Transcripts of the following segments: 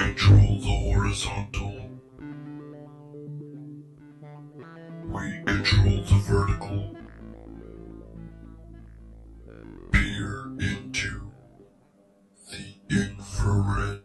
control the horizontal. We control the vertical. Peer into the infrared.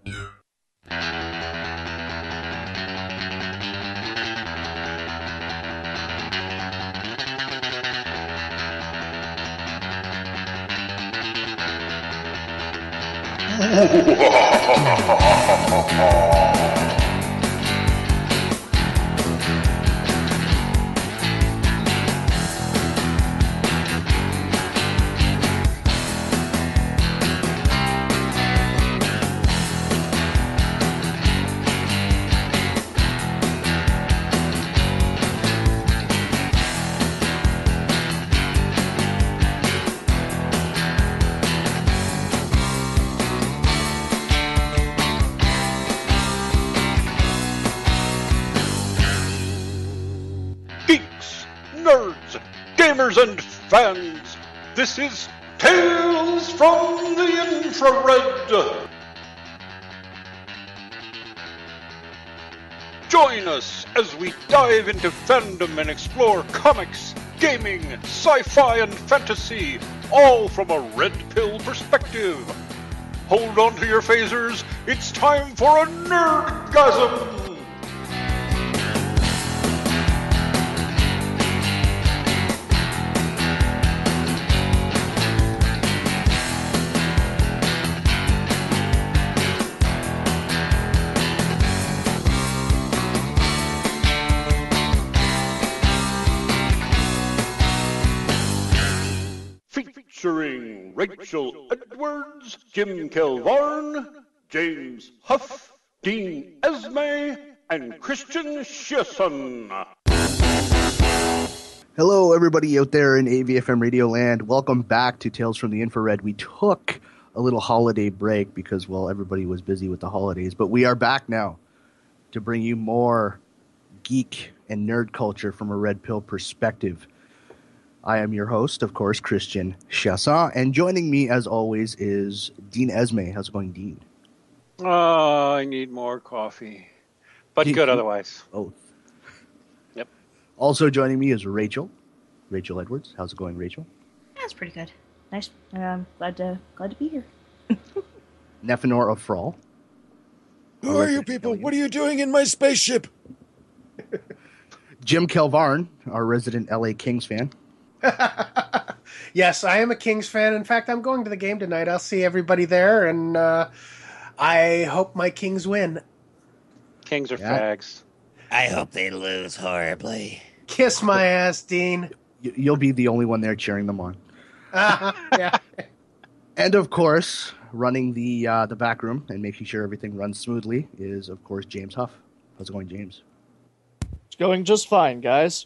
Nerds, gamers, and fans, this is Tales from the Infrared. Join us as we dive into fandom and explore comics, gaming, sci-fi, and fantasy, all from a red pill perspective. Hold on to your phasers, it's time for a nerdgasm! Featuring Rachel Edwards, Jim Kelvarn, James Huff, Dean Esme, and Christian Shearson. Hello, everybody out there in AVFM Radio Land. Welcome back to Tales from the Infrared. We took a little holiday break because, well, everybody was busy with the holidays, but we are back now to bring you more geek and nerd culture from a red pill perspective. I am your host, of course, Christian Chassin, and joining me, as always, is Dean Esme. How's it going, Dean? Oh, I need more coffee. But good otherwise. Oh. Yep. Also joining me is Rachel Edwards. How's it going, Rachel? That's pretty good. Nice. Glad to be here. Nefanor of Frawl. Who are you people? What are you doing in my spaceship? Jim Kelvarn, our resident LA Kings fan. Yes, I am a Kings fan. In fact, I'm going to the game tonight. I'll see everybody there, and I hope my Kings win. Kings are fags. I hope they lose horribly. Kiss my ass, Dean. You'll be the only one there cheering them on. Yeah. And, of course, running the back room and making sure everything runs smoothly is, of course, James Huff. How's it going, James? It's going just fine, guys.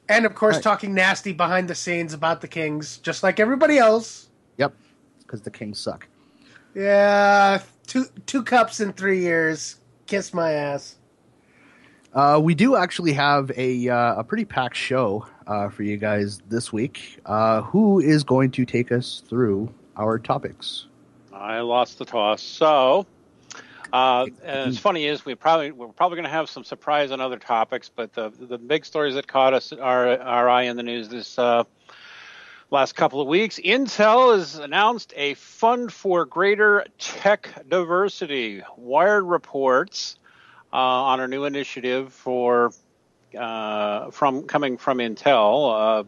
And, of course, talking nasty behind the scenes about the Kings, just like everybody else. Yep, because the Kings suck. Yeah, two cups in 3 years. Kiss my ass. We do actually have a pretty packed show for you guys this week. Who is going to take us through our topics? I lost the toss, so... and it's funny is we're probably going to have some surprise on other topics, but the big stories that caught us our eye in the news this last couple of weeks. Intel has announced a fund for greater tech diversity. Wired reports on a new initiative coming from Intel,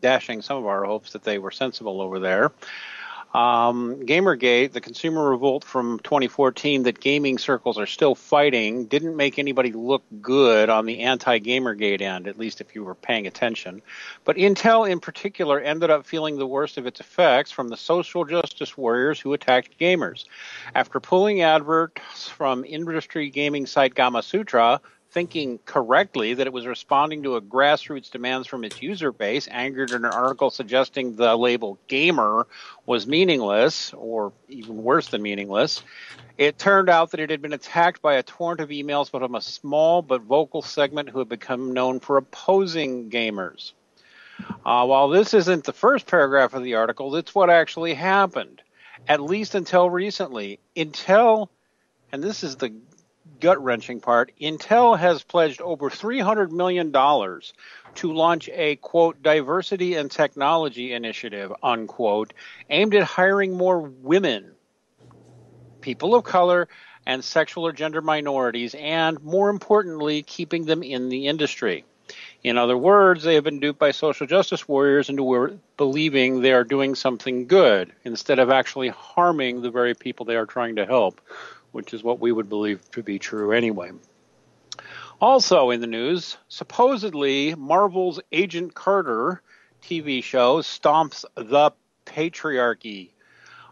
dashing some of our hopes that they were sensible over there. Gamergate, the consumer revolt from 2014 that gaming circles are still fighting, didn't make anybody look good on the anti-Gamergate end, at least if you were paying attention. But Intel in particular ended up feeling the worst of its effects from the social justice warriors who attacked gamers. After pulling adverts from industry gaming site Gamasutra, thinking correctly that it was responding to a grassroots demands from its user base, angered in an article suggesting the label gamer was meaningless, or even worse than meaningless. It turned out that it had been attacked by a torrent of emails from a small but vocal segment who had become known for opposing gamers. While this isn't the first paragraph of the article, it's what actually happened, at least until recently. Intel and this is the gut-wrenching part, Intel has pledged over $300 million to launch a, quote, diversity and technology initiative, unquote, aimed at hiring more women, people of color, and sexual or gender minorities, and, more importantly, keeping them in the industry. In other words, they have been duped by social justice warriors into believing they are doing something good instead of actually harming the very people they are trying to help, which is what we would believe to be true anyway. Also in the news, supposedly Marvel's Agent Carter TV show stomps the patriarchy.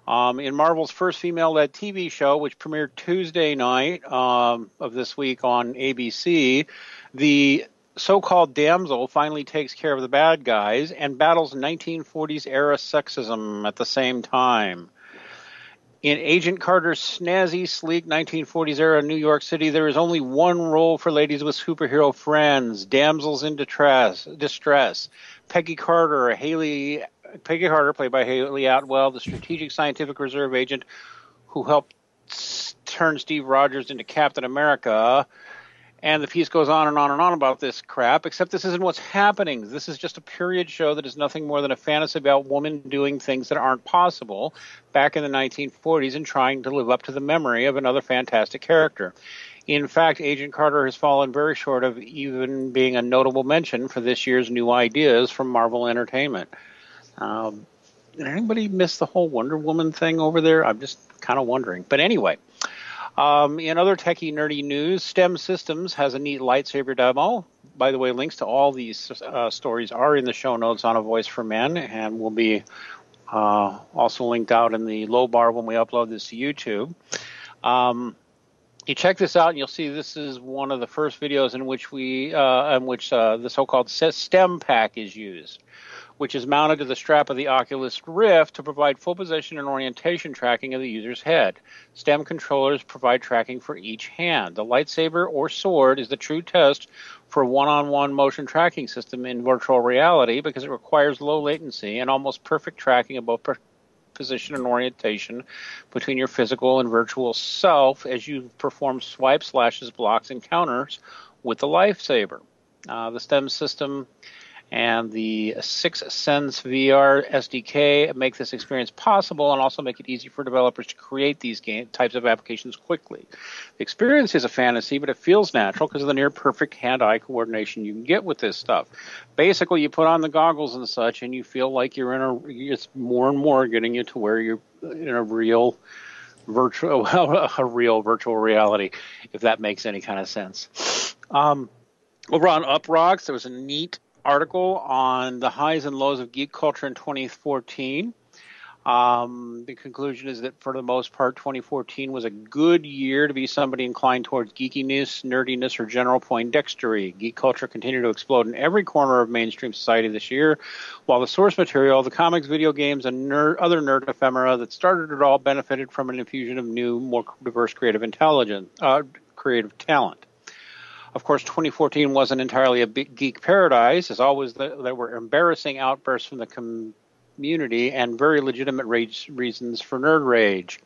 In Marvel's first female-led TV show, which premiered Tuesday night of this week on ABC, the so-called damsel finally takes care of the bad guys and battles 1940s-era sexism at the same time. In Agent Carter's snazzy, sleek 1940s-era New York City, there is only one role for ladies with superhero friends, damsels in distress. Peggy Carter, played by Haley Atwell, the Strategic Scientific Reserve agent who helped turn Steve Rogers into Captain America. And the piece goes on and on and on about this crap, except this isn't what's happening. This is just a period show that is nothing more than a fantasy about women doing things that aren't possible back in the 1940s and trying to live up to the memory of another fantastic character. In fact, Agent Carter has fallen very short of even being a notable mention for this year's new ideas from Marvel Entertainment. Did anybody miss the whole Wonder Woman thing over there? I'm just kind of wondering. But anyway, in other techie nerdy news, STEM Systems has a neat lightsaber demo. By the way, links to all these stories are in the show notes on A Voice for Men and will be also linked out in the low bar when we upload this to YouTube. You check this out and you'll see this is one of the first videos in which the so-called STEM pack is used, which is mounted to the strap of the Oculus Rift to provide full position and orientation tracking of the user's head. STEM controllers provide tracking for each hand. The lightsaber or sword is the true test for a one-on-one motion tracking system in virtual reality because it requires low latency and almost perfect tracking of both position and orientation between your physical and virtual self as you perform swipes, slashes, blocks, and counters with the lightsaber. The STEM system and the 6 Sense VR SDK make this experience possible and also make it easy for developers to create these types of applications quickly. The experience is a fantasy, but it feels natural because of the near-perfect hand-eye coordination you can get with this stuff. Basically, you put on the goggles and such, and you feel like it's more and more getting you to where you're in a real virtual reality, if that makes any kind of sense. Over on UpRocks, there was a neat article on the highs and lows of geek culture in 2014. The conclusion is that for the most part, 2014 was a good year to be somebody inclined towards geekiness, nerdiness, or general poindextery. Geek culture continued to explode in every corner of mainstream society this year, while the source material, the comics, video games, and other nerd ephemera that started it all benefited from an infusion of new, more diverse creative talent. Of course, 2014 wasn't entirely a big geek paradise. As always, there were embarrassing outbursts from the community and very legitimate reasons for nerd rage.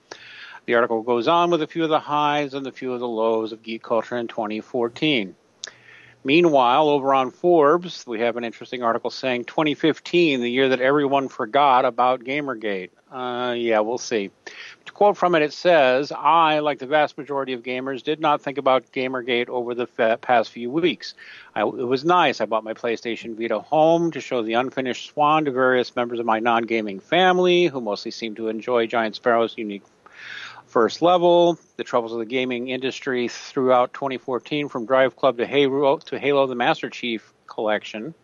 The article goes on with a few of the highs and a few of the lows of geek culture in 2014. Meanwhile, over on Forbes, we have an interesting article saying 2015, the year that everyone forgot about Gamergate. Yeah, we'll see. To quote from it, it says, I, like the vast majority of gamers, did not think about Gamergate over the past few weeks. It was nice. I bought my PlayStation Vita home to show the unfinished Swan to various members of my non-gaming family, who mostly seem to enjoy Giant Sparrow's unique first level. The troubles of the gaming industry throughout 2014, from Drive Club to Halo the Master Chief Collection,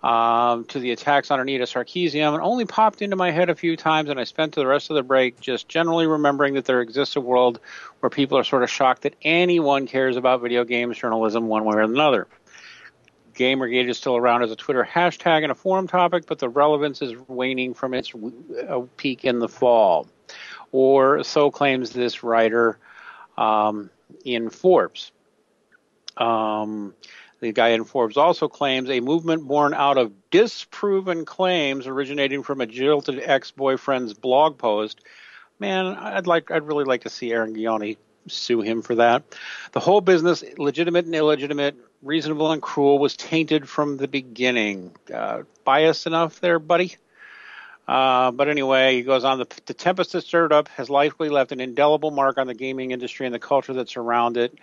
to the attacks on Anita Sarkeesian, and only popped into my head a few times, and I spent the rest of the break just generally remembering that there exists a world where people are sort of shocked that anyone cares about video games journalism one way or another. Gamergate is still around as a Twitter hashtag and a forum topic, but the relevance is waning from its peak in the fall. Or so claims this writer in Forbes. The guy in Forbes also claims a movement born out of disproven claims originating from a jilted ex-boyfriend's blog post. Man, I'd really like to see Aaron Guioni sue him for that. The whole business, legitimate and illegitimate, reasonable and cruel, was tainted from the beginning. Biased enough there, buddy? But anyway, he goes on, the tempest that stirred up has likely left an indelible mark on the gaming industry and the culture that's around it,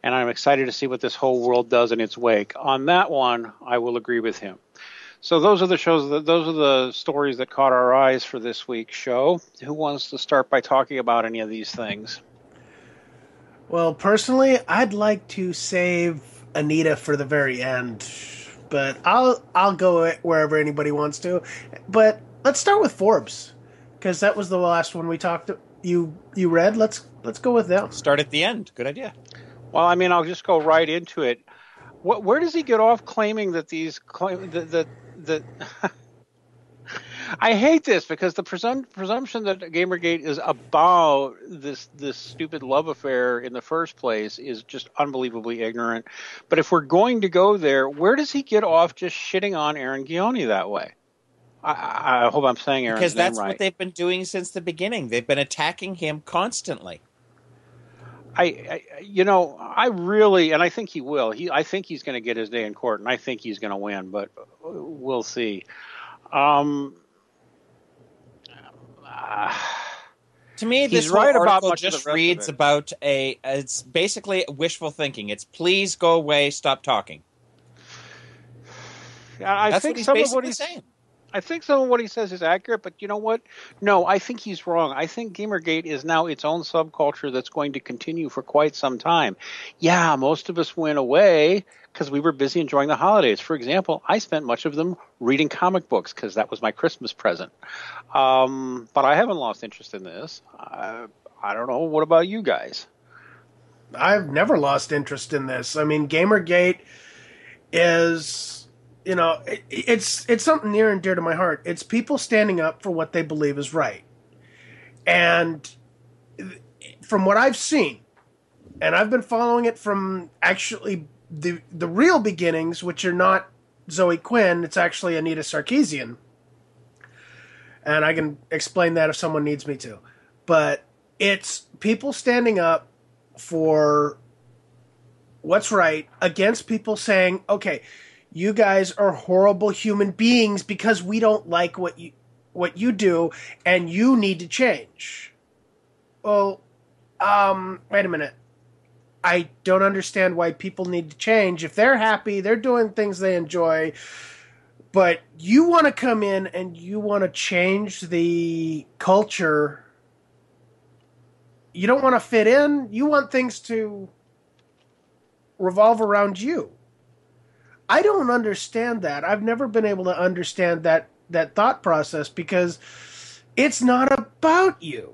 and I'm excited to see what this whole world does in its wake. On that one, I will agree with him. So those are the stories that caught our eyes for this week's show. Who wants to start by talking about any of these things? Well, personally, I'd like to save Anita for the very end, but I'll go wherever anybody wants to. But let's start with Forbes, because that was the last one we talked. You read. Let's go with them. Start at the end. Good idea. Well, I mean, I'll just go right into it. Where does he get off claiming that that I hate this, because the presumption that Gamergate is about this stupid love affair in the first place is just unbelievably ignorant. But if we're going to go there, where does he get off just shitting on Aaron Gioni that way? I hope I'm saying Aaron's because that's name right. What they've been doing since the beginning. They've been attacking him constantly. I really, and I think he will. I think he's going to get his day in court, and I think he's going to win, but we'll see. To me, this he's whole right article about just reads about it's basically wishful thinking. It's please go away, stop talking. I That's think what he's some of basically what he's saying. I think some of what he says is accurate, but you know what? No, I think he's wrong. I think Gamergate is now its own subculture that's going to continue for quite some time. Yeah, most of us went away because we were busy enjoying the holidays. For example, I spent much of them reading comic books because that was my Christmas present. But I haven't lost interest in this. I don't know. What about you guys? I've never lost interest in this. I mean, Gamergate is... it's something near and dear to my heart. It's people standing up for what they believe is right. And from what I've seen, and I've been following it from actually the real beginnings, which are not Zoe Quinn, it's actually Anita Sarkeesian. And I can explain that if someone needs me to. But it's people standing up for what's right against people saying, okay, you guys are horrible human beings because we don't like what you do, and you need to change. Well, wait a minute. I don't understand why people need to change. If they're happy, they're doing things they enjoy, but you want to come in and you want to change the culture. You don't want to fit in. You want things to revolve around you. I don't understand that. I've never been able to understand that thought process because it's not about you.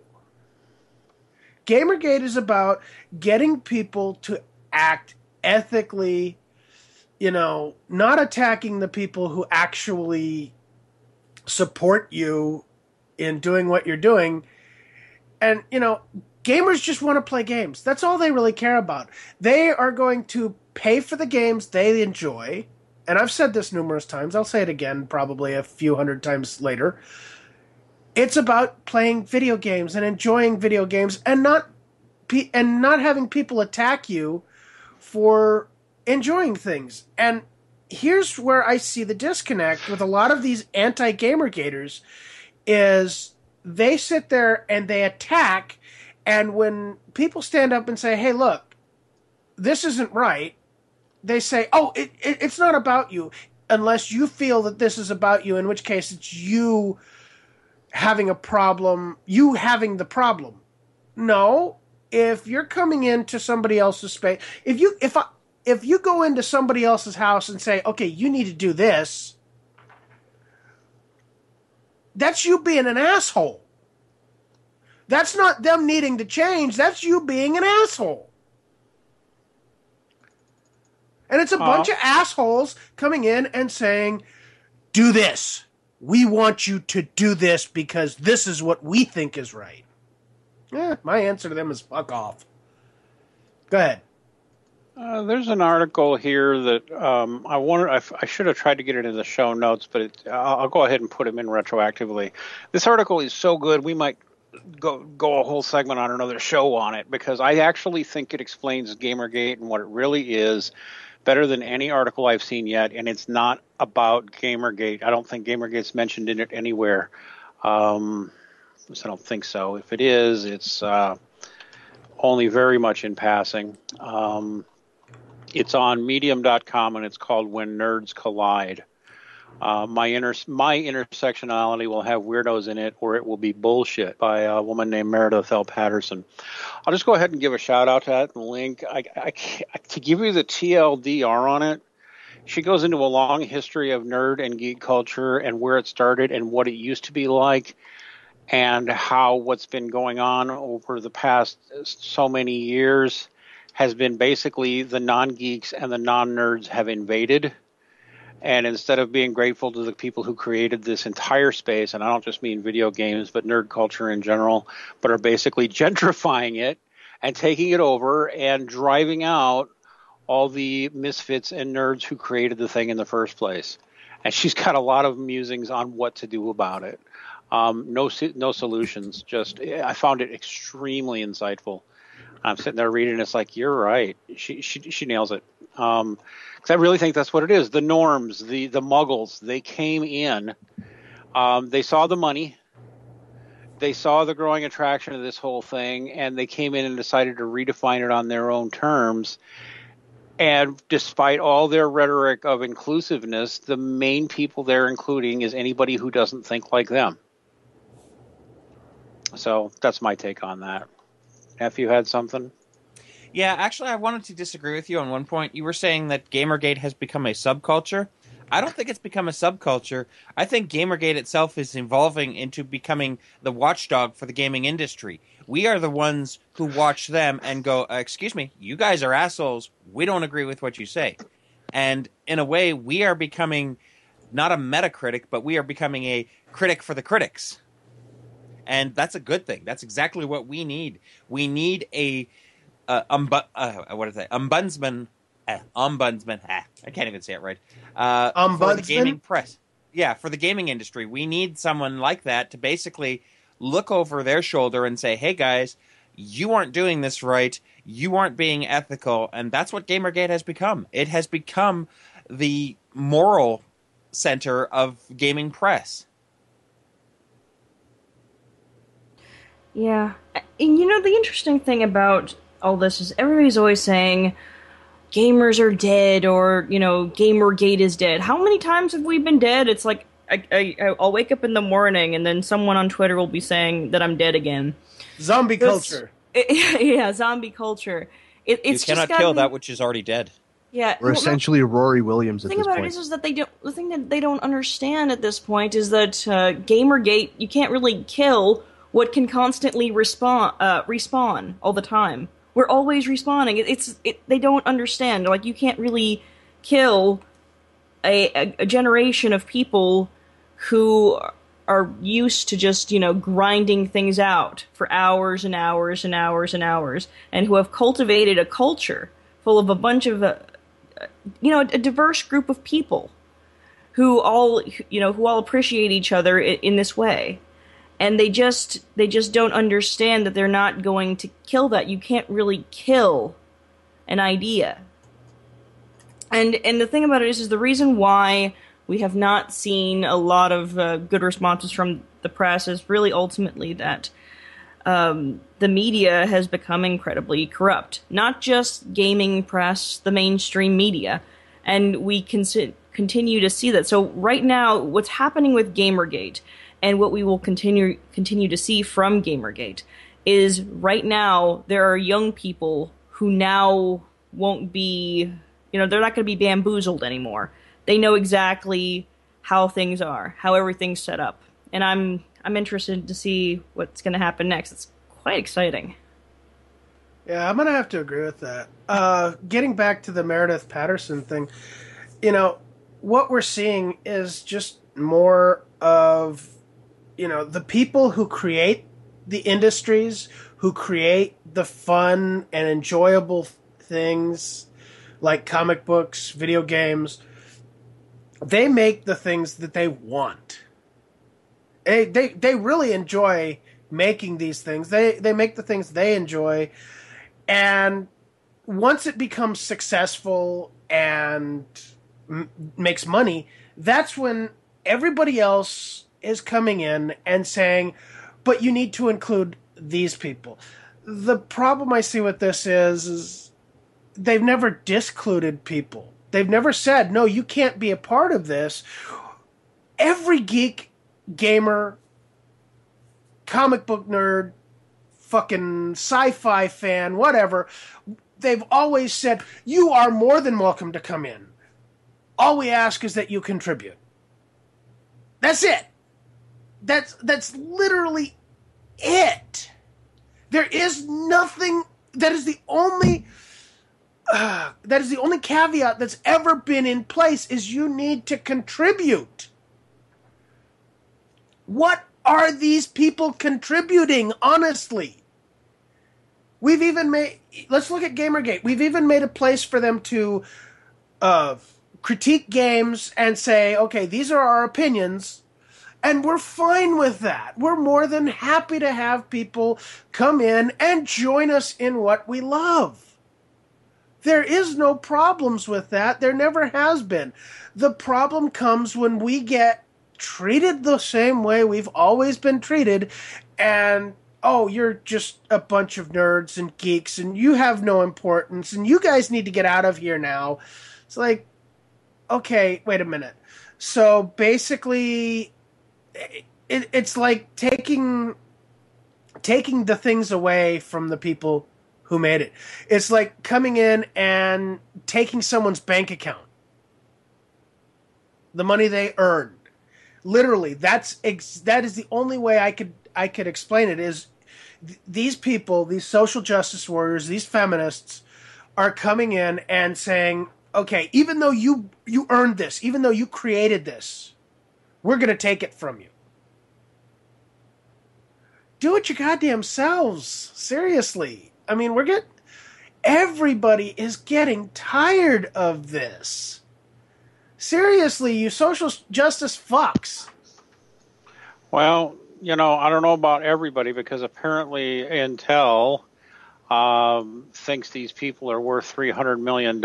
Gamergate is about getting people to act ethically, not attacking the people who actually support you in doing what you're doing. And, gamers just want to play games. That's all they really care about. They are going to pay for the games they enjoy, and I've said this numerous times. I'll say it again probably a few hundred times later. It's about playing video games and enjoying video games and not having people attack you for enjoying things. And here's where I see the disconnect with a lot of these anti-Gamergaters is they sit there and they attack, and when people stand up and say, hey, look, this isn't right, they say, oh, it's not about you, unless you feel that this is about you, in which case it's you having a problem, you having the problem. No, if you're coming into somebody else's space, if you go into somebody else's house and say, okay, you need to do this, that's you being an asshole. That's not them needing to change, that's you being an asshole. And it's a bunch of assholes coming in and saying, do this. We want you to do this because this is what we think is right. My answer to them is fuck off. Go ahead. There's an article here that I should have tried to get it in the show notes, but I'll go ahead and put them in retroactively. This article is so good, we might go a whole segment on another show on it, because I actually think it explains Gamergate and what it really is better than any article I've seen yet, and it's not about Gamergate. I don't think Gamergate's mentioned in it anywhere. I don't think so. If it is, it's only very much in passing. It's on medium.com, and it's called When Nerds Collide. My intersectionality will have weirdos in it, or it will be bullshit, by a woman named Meredith L. Patterson. I'll just go ahead and give a shout out to that and link. To give you the TLDR on it, she goes into a long history of nerd and geek culture and where it started and what it used to be like, and how what's been going on over the past so many years has been basically the non-geeks and the non-nerds have invaded. And instead of being grateful to the people who created this entire space, and I don't just mean video games, but nerd culture in general, but are basically gentrifying it and taking it over and driving out all the misfits and nerds who created the thing in the first place. And she's got a lot of musings on what to do about it. No solutions. Just, I found it extremely insightful. I'm sitting there reading, it's like, you're right. She nails it. Because I really think that's what it is. The norms, the muggles, they came in. They saw the money. They saw the growing attraction of this whole thing, and they came in and decided to redefine it on their own terms. And despite all their rhetoric of inclusiveness, the main people they're including is anybody who doesn't think like them. So that's my take on that. Have you had something? Yeah, actually, I wanted to disagree with you on one point. You were saying that Gamergate has become a subculture. I don't think it's become a subculture. I think Gamergate itself is evolving into becoming the watchdog for the gaming industry. We are the ones who watch them and go, excuse me, you guys are assholes. We don't agree with what you say. And in a way, we are becoming not a Metacritic, but we are becoming a critic for the critics. And that's a good thing. That's exactly what we need. We need a ombudsman. Ombudsman. I can't even say it right. For the gaming press. Yeah, for the gaming industry. We need someone like that to basically look over their shoulder and say, hey, guys, you aren't doing this right. You aren't being ethical. And that's what Gamergate has become. It has become the moral center of gaming press. Yeah. And you know, the interesting thing about all this is everybody's always saying gamers are dead, or, you know, Gamergate is dead. How many times have we been dead? It's like I'll wake up in the morning and then someone on Twitter will be saying that I'm dead again. Zombie culture. Yeah, zombie culture. It's you cannot kill that which is already dead. Yeah, we're essentially Rory Williams at this point. The thing about it is that the thing that they don't understand at this point is that Gamergate, you can't really kill what can constantly respawn all the time. We're always respawning. They don't understand. Like, you can't really kill a generation of people who are used to just, you know, grinding things out for hours and hours and hours and hours, and who have cultivated a culture full of a bunch of, a diverse group of people who all appreciate each other in this way. And they just don't understand that they're not going to kill that. You can't really kill an idea. And the thing about it is the reason why we have not seen a lot of good responses from the press is really ultimately that the media has become incredibly corrupt. Not just gaming press, the mainstream media. And we continue to see that. So right now, what's happening with Gamergate, and what we will continue to see from Gamergate, is right now there are young people who now won't be, they're not going to be bamboozled anymore. They know exactly how things are, how everything's set up. And I'm interested to see what's going to happen next. It's quite exciting. Yeah, I'm going to have to agree with that. Getting back to the Meredith Patterson thing, what we're seeing is just more of the people who create the industries, who create the fun and enjoyable things like comic books, video games, they make the things that they want. They really enjoy making these things. They make the things they enjoy, and once it becomes successful and makes money, that's when everybody else is coming in and saying, but you need to include these people. The problem I see with this is they've never discluded people. They've never said, no, you can't be a part of this. Every geek, gamer, comic book nerd, fucking sci-fi fan, whatever, they've always said, you are more than welcome to come in. All we ask is that you contribute. That's it. That's literally it. There is nothing. That is the only caveat that's ever been in place, is you need to contribute. What are these people contributing, honestly? We've even made, let's look at Gamergate. We've even made a place for them to critique games and say, okay, these are our opinions, and we're fine with that. We're more than happy to have people come in and join us in what we love. There is no problems with that. There never has been. The problem comes when we get treated the same way we've always been treated, and oh, you're just a bunch of nerds and geeks, and you have no importance, and you guys need to get out of here now. It's like, okay, wait a minute. So basically, it's like taking the things away from the people who made it. It's like coming in and taking someone's bank account, the money they earned. Literally, that is the only way I could explain it. Is these people, these social justice warriors, these feminists, are coming in and saying, okay, even though you earned this, even though you created this, we're going to take it from you. Do it your goddamn selves. Seriously. I mean, everybody is getting tired of this. Seriously, you social justice fucks. Well, I don't know about everybody, because apparently Intel thinks these people are worth $300 million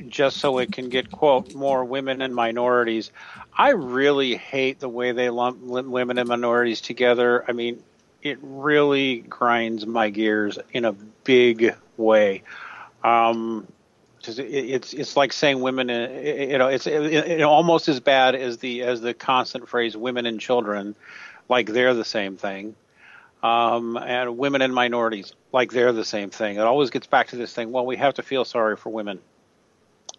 just so it can get, quote, more women and minorities. I really hate the way they lump women and minorities together. I mean, it really grinds my gears in a big way. It's like saying women, it's almost as bad as the constant phrase women and children, like they're the same thing. And women and minorities, like they're the same thing. It always gets back to this thing, well, we have to feel sorry for women.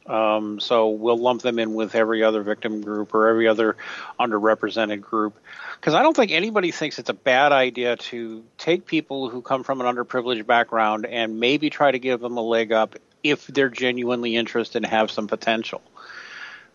So we'll lump them in with every other victim group or every other underrepresented group. Because I don't think anybody thinks it's a bad idea to take people who come from an underprivileged background and maybe try to give them a leg up if they're genuinely interested and have some potential.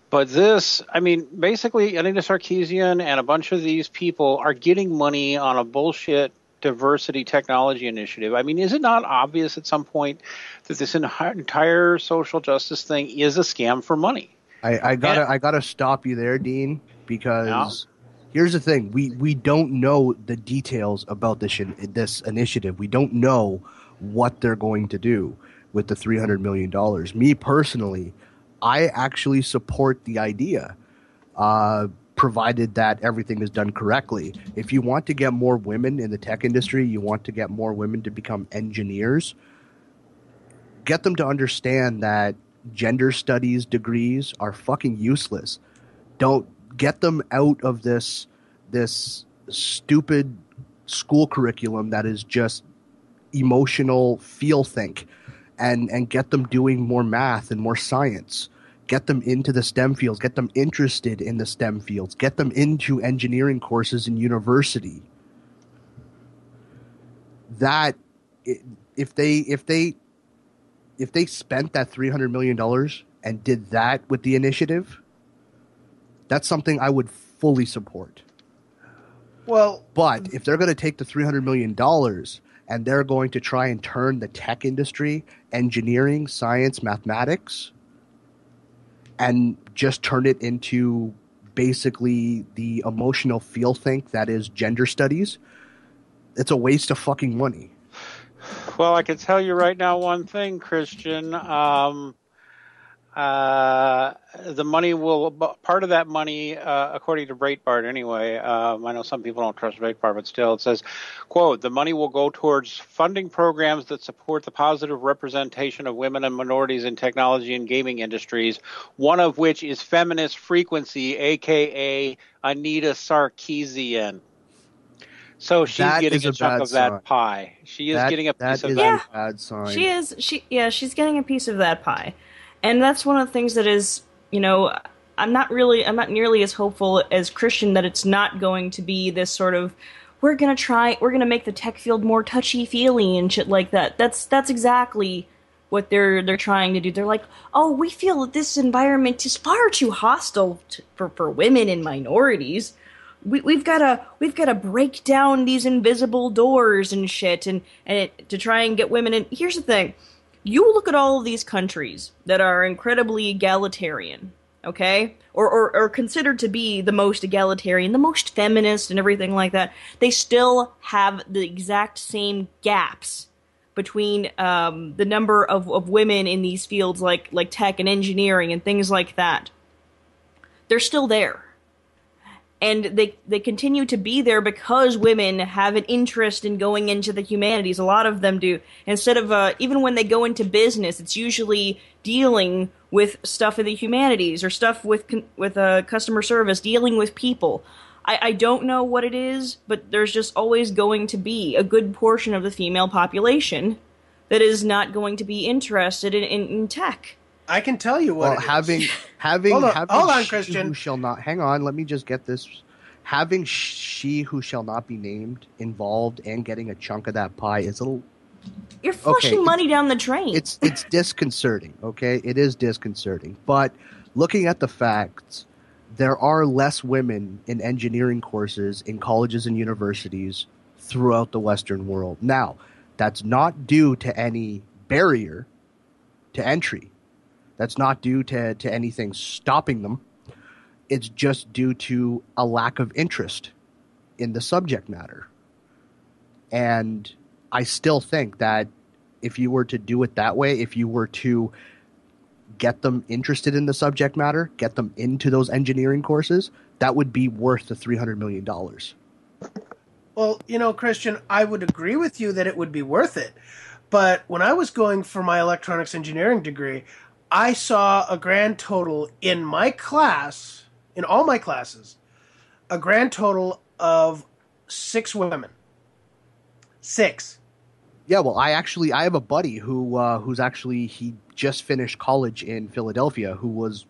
But this, I mean, basically Anita Sarkeesian and a bunch of these people are getting money on a bullshit diversity technology initiative. I mean, is it not obvious at some point that this entire social justice thing is a scam for money? I gotta stop you there, Dean, because here's the thing: we don't know the details about this initiative. We don't know what they're going to do with the $300 million. Me personally, I actually support the idea, provided that everything is done correctly. If you want to get more women in the tech industry, you want to get more women to become engineers, get them to understand that gender studies degrees are fucking useless. Don't get them out of this stupid school curriculum that is just emotional feel think, and get them doing more math and more science. Get them into the STEM fields. Get them interested in the STEM fields. Get them into engineering courses in university. That if they spent that $300 million and did that with the initiative, that's something I would fully support. Well, but if they're going to take the $300 million and they're going to try and turn the tech industry, engineering, science, mathematics, and just turn it into basically the emotional feel-think that is gender studies, it's a waste of fucking money. Well, I can tell you right now one thing, Christian. The money will, part of that money, according to Breitbart anyway, I know some people don't trust Breitbart, but still it says, quote, the money will go towards funding programs that support the positive representation of women and minorities in technology and gaming industries, one of which is Feminist Frequency, a.k.a. Anita Sarkeesian. So she's getting a chunk of that pie. She is getting a piece of that. That is a bad sign. She is. She's getting a piece of that pie. And that's one of the things that is, I'm not nearly as hopeful as Christian that it's not going to be this sort of, we're going to make the tech field more touchy-feely and shit like that. That's exactly what they're trying to do. They're like, oh, we feel that this environment is far too hostile for women and minorities. We've got to break down these invisible doors and shit and to try and get women in. Here's the thing. You look at all of these countries that are incredibly egalitarian, okay? Or considered to be the most egalitarian, the most feminist and everything like that. They still have the exact same gaps between the number of women in these fields like tech and engineering and things like that. They're still there. And they continue to be there because women have an interest in going into the humanities. A lot of them do. Instead of, even when they go into business, it's usually dealing with stuff in the humanities or stuff with customer service, dealing with people. I don't know what it is, but there's just always going to be a good portion of the female population that is not going to be interested in tech. I can tell you what. Having hold on, Christian. Who shall not hang on? Let me just get this. Having she who shall not be named involved and getting a chunk of that pie is a little. You're flushing money down the drain. It's disconcerting. Okay, it is disconcerting. But looking at the facts, there are less women in engineering courses in colleges and universities throughout the Western world. Now, that's not due to any barrier to entry. That's not due to anything stopping them. It's just due to a lack of interest in the subject matter. And I still think that if you were to do it that way, if you were to get them interested in the subject matter, get them into those engineering courses, that would be worth the $300 million. Well, Christian, I would agree with you that it would be worth it. But when I was going for my electronics engineering degree, I saw a grand total in my class, in all my classes, a grand total of 6 women. 6. Yeah, well, I have a buddy he just finished college in Philadelphia who was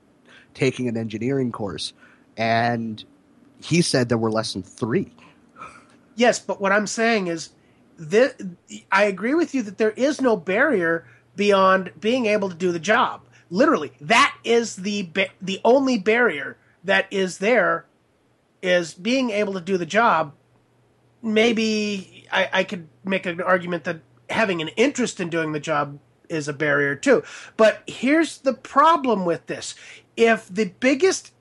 taking an engineering course, and he said there were less than 3. Yes, but what I'm saying is, I agree with you that there is no barrier beyond being able to do the job. Literally, that is the only barrier that is there, is being able to do the job. Maybe I could make an argument that having an interest in doing the job is a barrier too. But here's the problem with this. If the biggest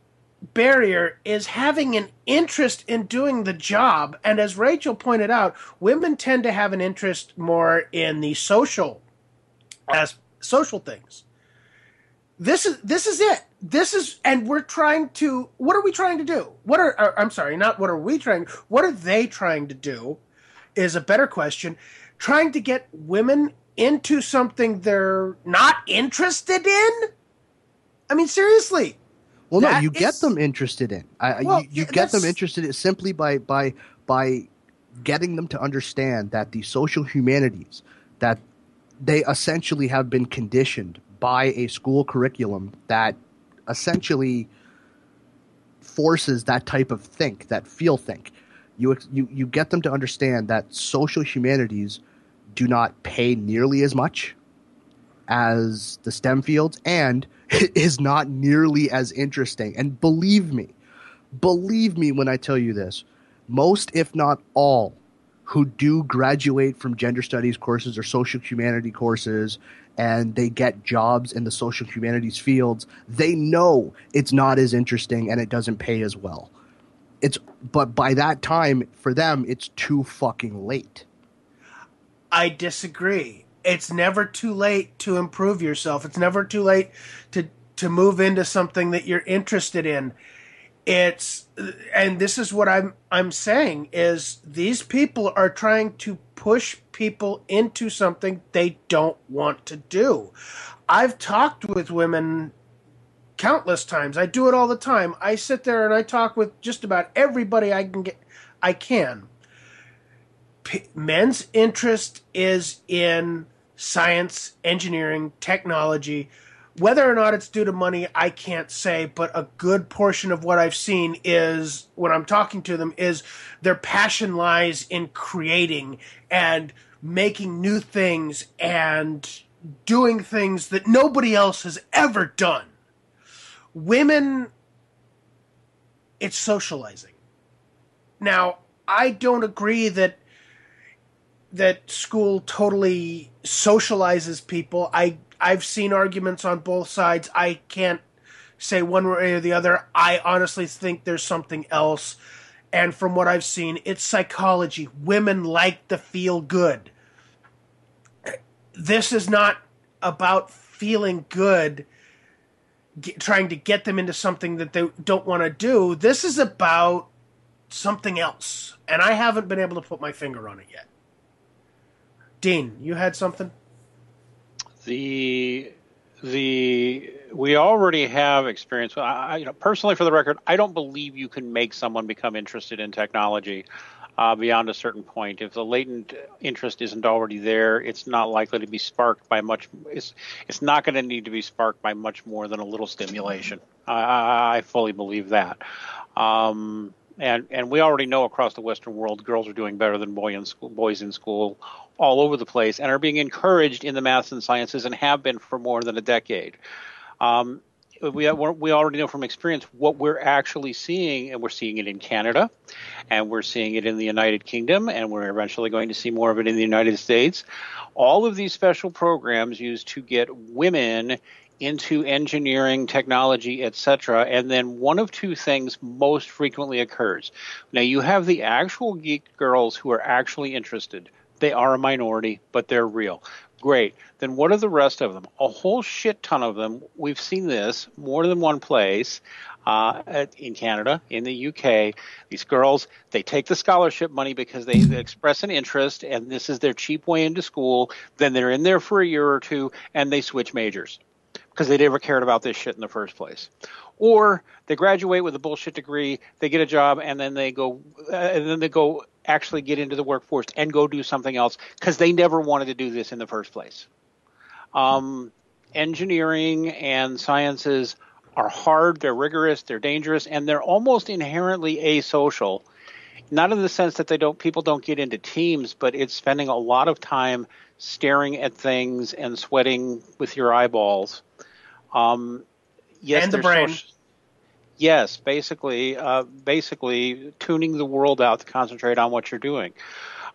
barrier is having an interest in doing the job, and as Rachel pointed out, women tend to have an interest more in the social things. This is it. And we're trying to. What are we trying to do? What are they trying to do? Is a better question. Trying to get women into something they're not interested in. I mean, seriously. Well, no, you get them interested in. You get them interested in simply by getting them to understand that the social humanities, that they essentially have been conditioned by a school curriculum that essentially forces that type of think. You get them to understand that social humanities do not pay nearly as much as the STEM fields, and it is not nearly as interesting. And believe me when I tell you this, most, if not all, who do graduate from gender studies courses or social humanity courses and they get jobs in the social humanities fields, they know it's not as interesting and it doesn't pay as well. But by that time, for them, it's too fucking late. I disagree. It's never too late to improve yourself. It's never too late to move into something that you're interested in. And this is what I'm saying is these people are trying to push people into something they don't want to do. I've talked with women countless times. I do it all the time. I sit there and I talk with just about everybody I can. Men's interest is in science, engineering, technology. Whether or not it's due to money, I can't say, but a good portion of what I've seen is, when I'm talking to them, is their passion lies in creating and making new things and doing things that nobody else has ever done. Women, it's socializing. Now, I don't agree that school totally socializes people. I've seen arguments on both sides. I can't say one way or the other. I honestly think there's something else. And from what I've seen, it's psychology. Women like to feel good. This is not about feeling good, trying to get them into something that they don't want to do. This is about something else. And I haven't been able to put my finger on it yet. Dean, you had something? We already have experience. Personally, for the record, I don't believe you can make someone become interested in technology beyond a certain point. If the latent interest isn't already there, it's not likely to be sparked by much. It's not going to need to be sparked by much more than a little stimulation. I fully believe that. And we already know across the Western world, girls are doing better than boys in school all over the place and are being encouraged in the maths and sciences and have been for more than a decade. We already know from experience what we're actually seeing, and we're seeing it in Canada, and we're seeing it in the United Kingdom, and we're eventually going to see more of it in the United States. All of these special programs used to get women into engineering, technology, etc., and then one of two things most frequently occurs. Now, you have the actual geek girls who are actually interested. They are a minority, but they're real. Great. Then what are the rest of them? A whole shit ton of them. We've seen this more than one place in Canada, in the UK. These girls, they take the scholarship money because they express an interest, and this is their cheap way into school. Then they're in there for a year or two, and they switch majors because they never cared about this shit in the first place. Or they graduate with a bullshit degree, they get a job, and then they go actually get into the workforce and go do something else because they never wanted to do this in the first place. Engineering and sciences are hard, they're rigorous, they're dangerous, and they're almost inherently asocial. Not in the sense that people don't get into teams, but it's spending a lot of time staring at things and sweating with your eyeballs. Yes, and the brain. Yes, basically tuning the world out to concentrate on what you're doing.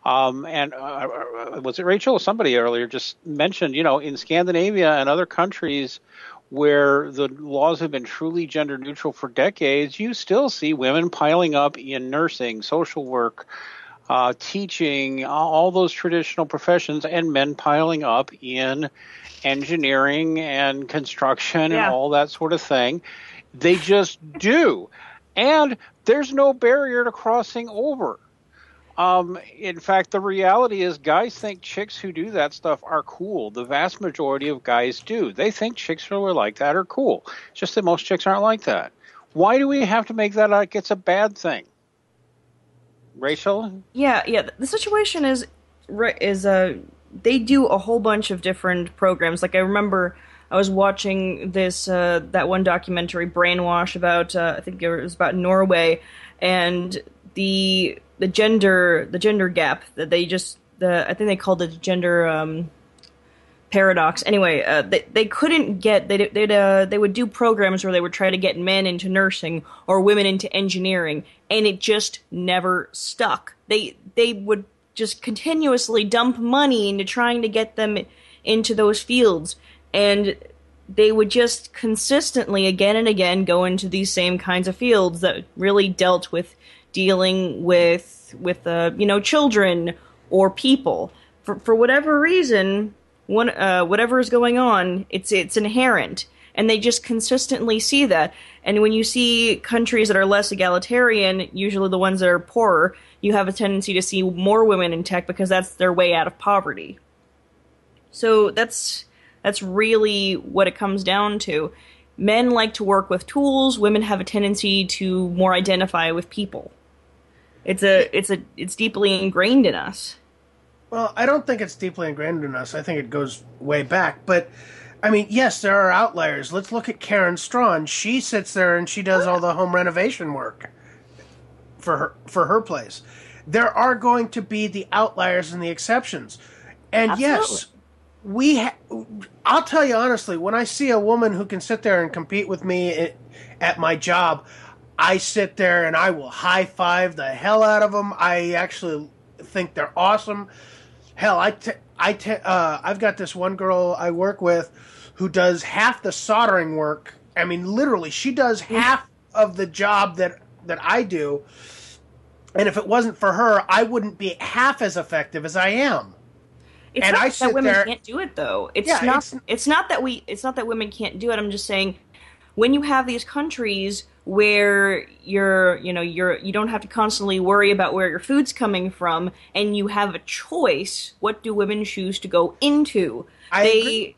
Was it Rachel or somebody earlier just mentioned, in Scandinavia and other countries where the laws have been truly gender neutral for decades, you still see women piling up in nursing, social work, teaching, all those traditional professions, and men piling up in engineering and construction and all that sort of thing. They just do. And there's no barrier to crossing over. In fact, the reality is guys think chicks who do that stuff are cool. The vast majority of guys do. They think chicks who are like that are cool. It's just that most chicks aren't like that. Why do we have to make that like it's a bad thing? Rachel? Yeah. The situation is they do a whole bunch of different programs. Like I remember I was watching this that one documentary, Brainwash, about I think it was about Norway and the gender gap that I think they called it gender paradox. Anyway, they couldn't get they would do programs where they would try to get men into nursing or women into engineering, and it just never stuck. They would just continuously dump money into trying to get them into those fields. And they would just consistently, again and again, go into these same kinds of fields that really dealt with dealing with children or people. For whatever reason, whatever is going on, it's inherent. And they just consistently see that. And when you see countries that are less egalitarian, usually the ones that are poorer, you have a tendency to see more women in tech because that's their way out of poverty. So that's really what it comes down to. Men like to work with tools. Women have a tendency to more identify with people. It's deeply ingrained in us. Well, I don't think it's deeply ingrained in us. I think it goes way back. But, I mean, yes, there are outliers. Let's look at Karen Strawn. She sits there and she does all the home renovation work for her place. There are going to be the outliers and the exceptions. And Absolutely. yes, I'll tell you honestly, when I see a woman who can sit there and compete with me at my job, I sit there and I will high-five the hell out of them. I actually think they're awesome. Hell, I've got this one girl I work with who does half the soldering work. I mean, literally, she does half of the job that I do. And if it wasn't for her, I wouldn't be half as effective as I am. It's not that women can't do it, though. It's not that women can't do it. I'm just saying, when you have these countries where you don't have to constantly worry about where your food's coming from, and you have a choice, what do women choose to go into? I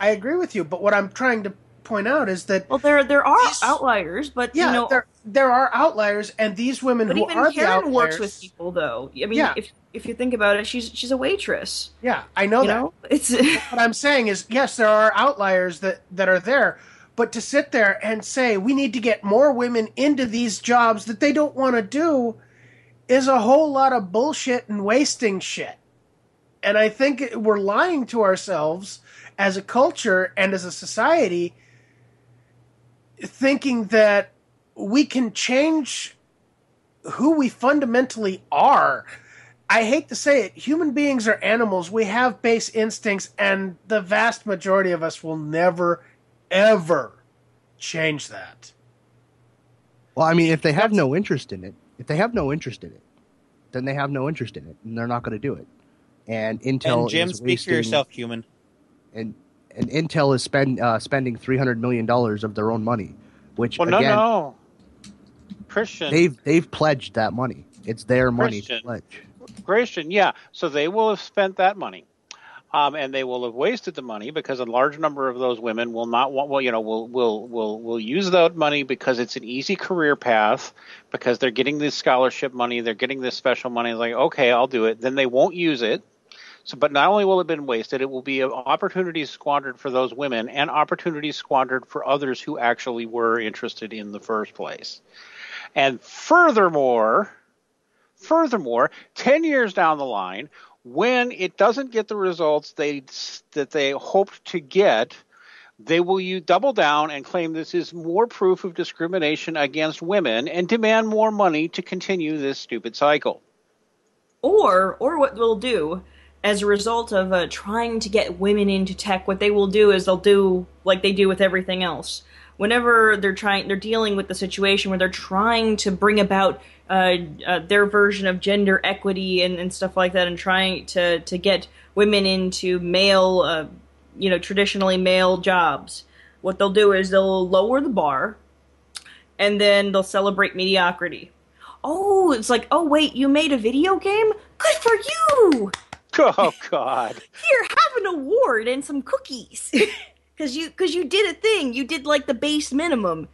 agree with you, but what I'm trying to point out is that there are outliers, but there are outliers, and these women who are the outliers. But even Karen works with people, though. I mean, if you think about it, she's a waitress. Yeah, I know that. It's what I'm saying is, yes, there are outliers that are there, but to sit there and say we need to get more women into these jobs that they don't want to do is a whole lot of bullshit and wasting shit. And I think we're lying to ourselves as a culture and as a society, thinking that we can change who we fundamentally are. I hate to say it, human beings are animals. We have base instincts, and the vast majority of us will never, ever change that. Well, I mean, if they have no interest in it, then they have no interest in it, and they're not going to do it. And Intel and Jim, speak for yourself, human. And Intel is spending $300 million of their own money, which no, Christian, they've pledged that money. It's their money to pledge. Christian, yeah. So they will have spent that money, and they will have wasted the money because a large number of those women will not want. Will use that money because it's an easy career path, because they're getting this scholarship money, they're getting this special money. Like, okay, I'll do it. Then they won't use it. So, but not only will it have been wasted, it will be opportunities squandered for those women and opportunities squandered for others who actually were interested in the first place. And furthermore, 10 years down the line, when it doesn't get the results that they hoped to get, they will double down and claim this is more proof of discrimination against women and demand more money to continue this stupid cycle. Or what they'll do, as a result of trying to get women into tech, what they will do is they'll do like they do with everything else. Whenever they're dealing with the situation where they're trying to bring about their version of gender equity and stuff like that, and trying to get women into male, traditionally male jobs, what they'll do is they'll lower the bar, and then they'll celebrate mediocrity. Oh, it's like, oh wait, you made a video game? Good for you! Oh, God. Here, have an award and some cookies. Because you did a thing. You did, like, the base minimum.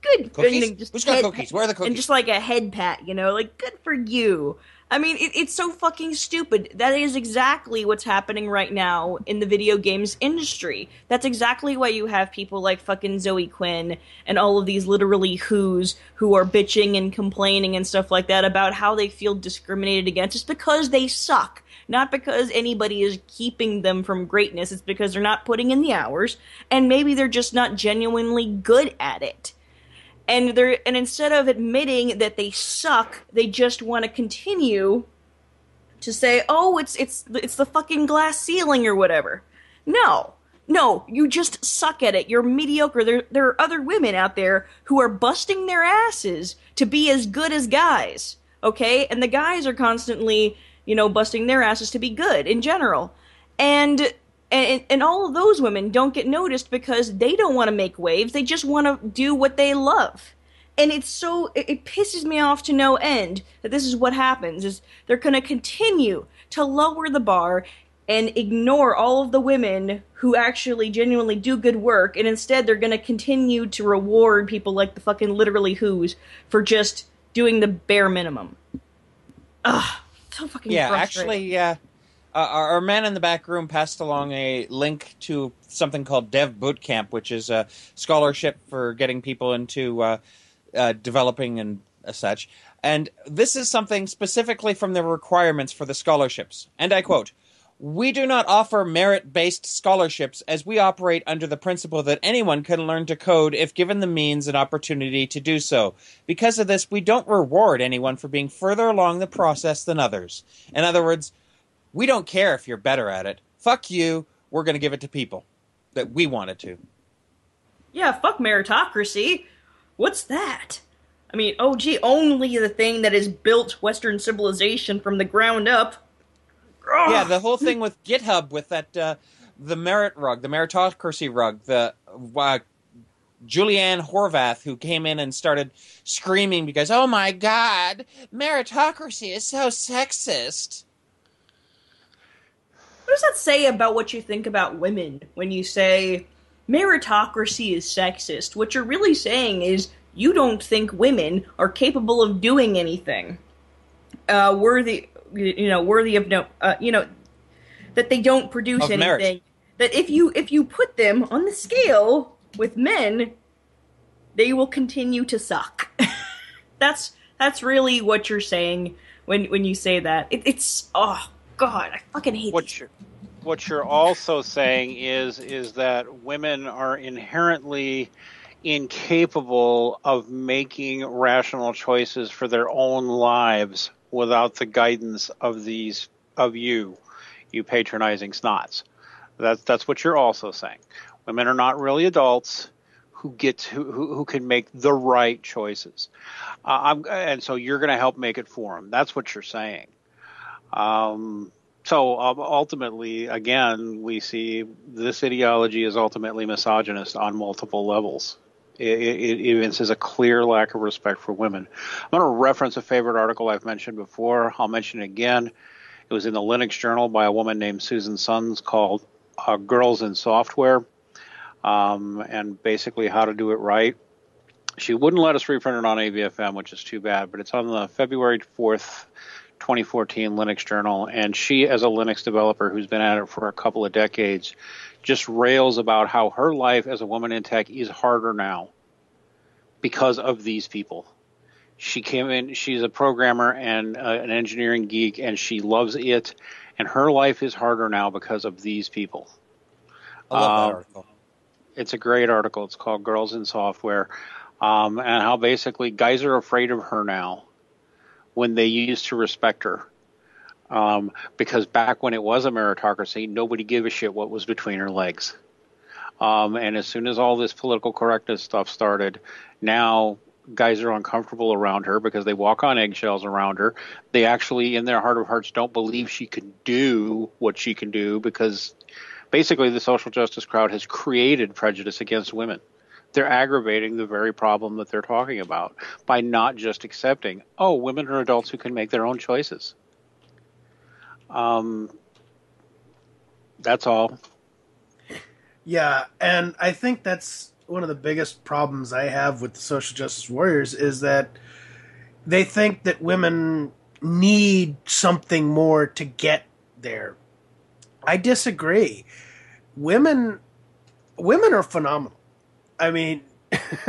Good. Cookies? Who's got cookies? Where are the cookies? And just, like, a head pat, like, good for you. I mean, it's so fucking stupid. That is exactly what's happening right now in the video games industry. That's exactly why you have people like fucking Zoe Quinn and all of these literally who's who are bitching and complaining and stuff like that about how they feel discriminated against. It's because they suck. Not because anybody is keeping them from greatness. It's because they're not putting in the hours, and maybe they're just not genuinely good at it. And instead of admitting that they suck, they just want to continue to say, oh, it's the fucking glass ceiling or whatever. No, you just suck at it. You're mediocre. There are other women out there who are busting their asses to be as good as guys, okay? And the guys are constantly, busting their asses to be good in general. And all of those women don't get noticed because they don't want to make waves. They just want to do what they love. And it pisses me off to no end that this is what happens, is they're going to continue to lower the bar and ignore all of the women who actually genuinely do good work, and instead they're going to continue to reward people like the fucking literally who's for just doing the bare minimum. Ugh, so fucking frustrating. Actually, our man in the back room passed along a link to something called Dev Bootcamp, which is a scholarship for getting people into developing and such. And this is something specifically from the requirements for the scholarships. And I quote, "We do not offer merit-based scholarships as we operate under the principle that anyone can learn to code if given the means and opportunity to do so. Because of this, we don't reward anyone for being further along the process than others. In other words, we don't care if you're better at it. Fuck you, we're going to give it to people that we wanted to." Yeah, fuck meritocracy. What's that? I mean, oh gee, only the thing that has built Western civilization from the ground up. Yeah, the whole thing with GitHub, with that the merit rug, the meritocracy rug, the Julianne Horvath, who came in and started screaming because, oh my god, meritocracy is so sexist. What does that say about what you think about women when you say meritocracy is sexist? What you're really saying is you don't think women are capable of doing anything worthy of no, that they don't produce anything. Merit. That if you put them on the scale with men, they will continue to suck. That's really what you're saying when you say that. It's oh god, I fucking hate this. What you're also saying is that women are inherently incapable of making rational choices for their own lives without the guidance of you patronizing snots. That's what you're also saying. Women are not really adults who can make the right choices, and so you're going to help make it for them. That's what you're saying. So ultimately, again, we see this ideology is ultimately misogynist on multiple levels. It evinces a clear lack of respect for women. I'm going to reference a favorite article I've mentioned before. I'll mention it again. It was in the Linux Journal by a woman named Susan Sons called Girls in Software, and basically how to do it right. She wouldn't let us reprint it on AVFM, which is too bad, but it's on the February 4th, 2014 Linux Journal, and she, as a Linux developer who's been at it for a couple of decades, just rails about how her life as a woman in tech is harder now because of these people. She came in, she's a programmer and an engineering geek, and she loves it, and her life is harder now because of these people. I love that article. It's a great article. It's called Girls in Software, and how basically guys are afraid of her now when they used to respect her. Because back when it was a meritocracy, nobody gave a shit what was between her legs. And as soon as all this political correctness stuff started, now guys are uncomfortable around her because they walk on eggshells around her. They actually, in their heart of hearts, don't believe she can do what she can do because basically the social justice crowd has created prejudice against women. They're aggravating the very problem that they're talking about by not just accepting, oh, women are adults who can make their own choices. That's all. Yeah, and I think that's one of the biggest problems I have with the social justice warriors is that they think that women need something more to get there. I disagree. Women are phenomenal. I mean,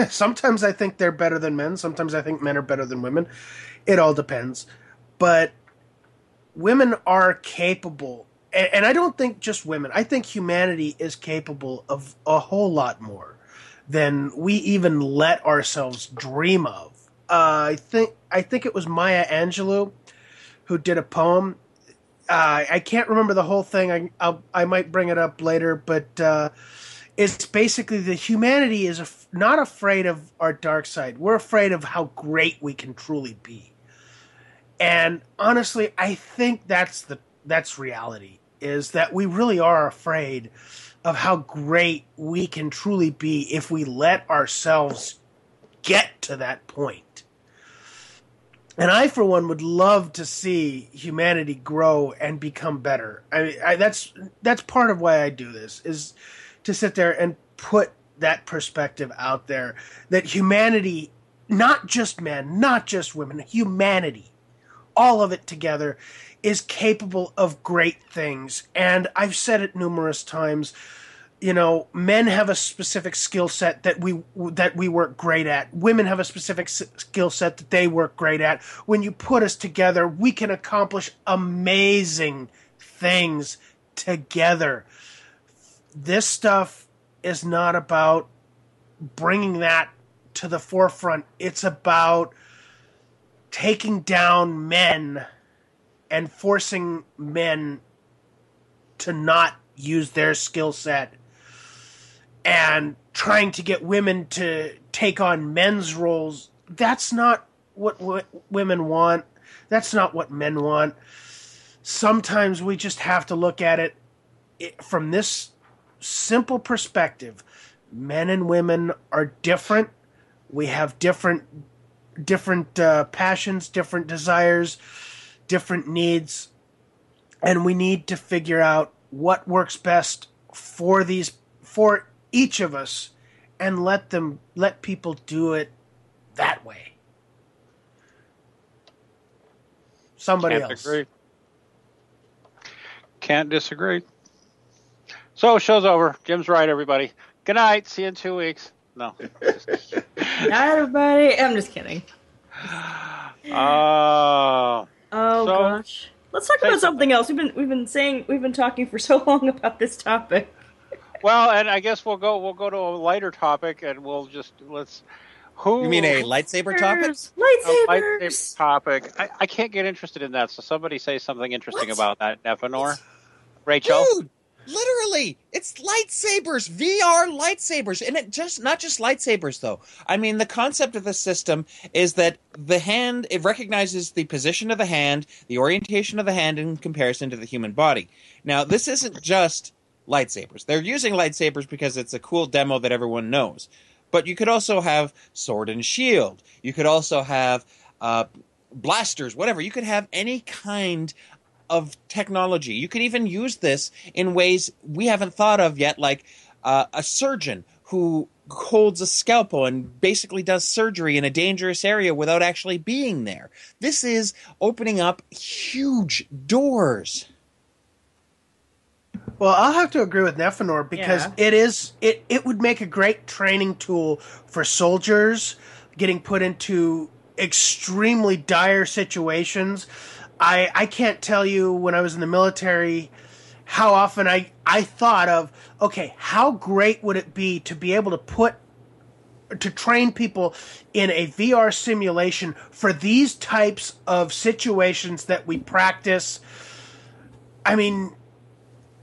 sometimes I think they're better than men. Sometimes I think men are better than women. It all depends. But women are capable, and I don't think just women. I think humanity is capable of a whole lot more than we even let ourselves dream of. I think it was Maya Angelou who did a poem I can't remember the whole thing. I might bring it up later, but it's basically that humanity is not afraid of our dark side. We're afraid of how great we can truly be. And honestly, I think that's reality, is that we really are afraid of how great we can truly be if we let ourselves get to that point. And I, for one, would love to see humanity grow and become better. That's part of why I do this, is to sit there and put that perspective out there, that humanity, not just men, not just women, humanity, all of it together, is capable of great things. And I've said it numerous times. Men have a specific skill set that we work great at. Women have a specific skill set that they work great at. When you put us together, we can accomplish amazing things together. This stuff is not about bringing that to the forefront. It's about taking down men and forcing men to not use their skill set, and trying to get women to take on men's roles. That's not what women want. That's not what men want. Sometimes we just have to look at it from this simple perspective. Men and women are different. We have different passions, different desires, different needs, and we need to figure out what works best for each of us, and let people do it that way. Somebody Can't else. Disagree. Can't disagree. So, show's over. Jim's right, everybody. Good night. See you in 2 weeks. No. Not everybody. I'm just kidding. Oh. Gosh. Let's talk about something else. We've been talking for so long about this topic. Well, and I guess we'll go to a lighter topic, and You mean a lightsaber topic? Lightsabers. Lightsaber topic. I can't get interested in that. So somebody say something interesting about that, Nephenor. Rachel. Dude, literally, it's lightsabers, VR lightsabers, and not just lightsabers though. I mean, the concept of the system is that it recognizes the position of the hand, the orientation of the hand in comparison to the human body. Now, this isn't just lightsabers. They're using lightsabers because it's a cool demo that everyone knows. But you could also have sword and shield. You could also have blasters, whatever. You could have any kind of technology. You could even use this in ways we haven't thought of yet, like a surgeon who holds a scalpel and basically does surgery in a dangerous area without actually being there. This is opening up huge doors. Well, I'll have to agree with Nephenor, because it would make a great training tool for soldiers getting put into extremely dire situations. I can't tell you, when I was in the military, how often I thought of, okay, how great would it be to be able to train people in a VR simulation for these types of situations that we practice. I mean,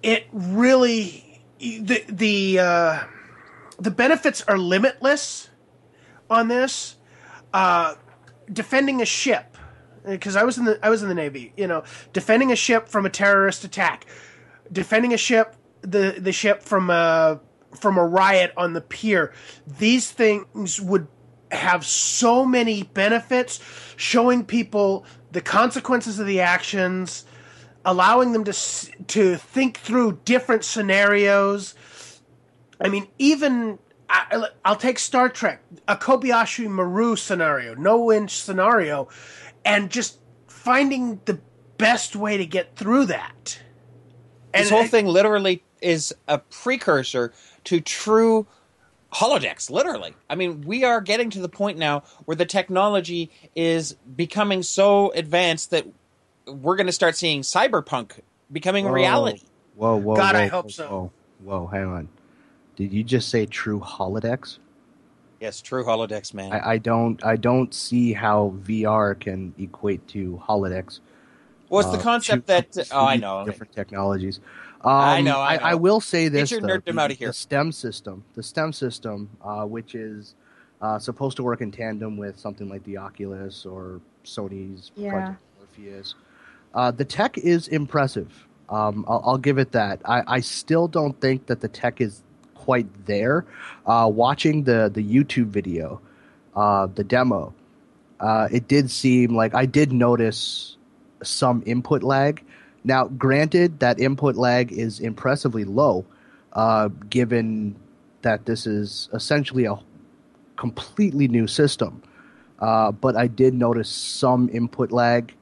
it really, the benefits are limitless on this. Defending a ship, because I was in the Navy, defending a ship from a terrorist attack, defending a ship, the ship from a riot on the pier. These things would have so many benefits, showing people the consequences of the actions, allowing them to think through different scenarios. I mean, even I'll take Star Trek, a Kobayashi Maru scenario, no-win scenario, and just finding the best way to get through that. And this whole thing literally is a precursor to true holodecks, literally. I mean, we are getting to the point now where the technology is becoming so advanced that we're going to start seeing cyberpunk becoming a reality. Whoa, God, whoa, I hope so. Whoa, hang on. Did you just say true holodecks? Yes, true holodecks, man. I don't see how VR can equate to holodecks. Well, it's the concept that I know different technologies. I know. I will say this: Get your nerddom out of here. The STEM system, which is supposed to work in tandem with something like the Oculus or Sony's Project Morpheus. The tech is impressive. I'll give it that. I still don't think that the tech is quite there. Watching the YouTube video, the demo, it did seem like I did notice some input lag. Now, granted, that input lag is impressively low, given that this is essentially a completely new system. But I did notice some input lag.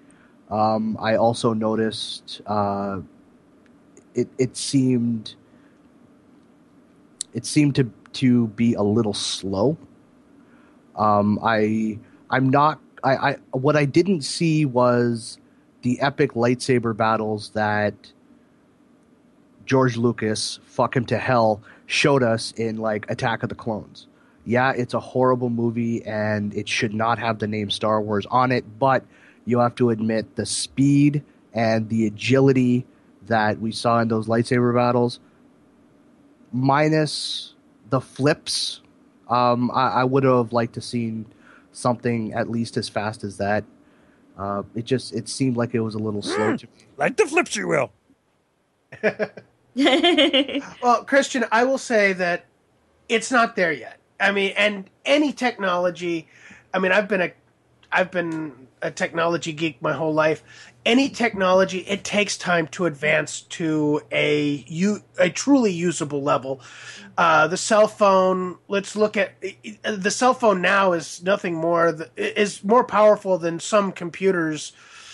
I also noticed it seemed to be a little slow. What I didn't see was the epic lightsaber battles that George Lucas, fuck him to hell, showed us in like Attack of the Clones. Yeah, it's a horrible movie and it should not have the name Star Wars on it, but you have to admit the speed and the agility that we saw in those lightsaber battles, minus the flips, I would have liked to seen something at least as fast as that. It seemed like it was a little slow to me. Like the flips, you will. Well, Christian, I will say that it's not there yet. I mean, and any technology, I mean, I've been a technology geek my whole life. Any technology, it takes time to advance to a truly usable level. The cell phone, let's look at the cell phone now is nothing more is more powerful than some computers.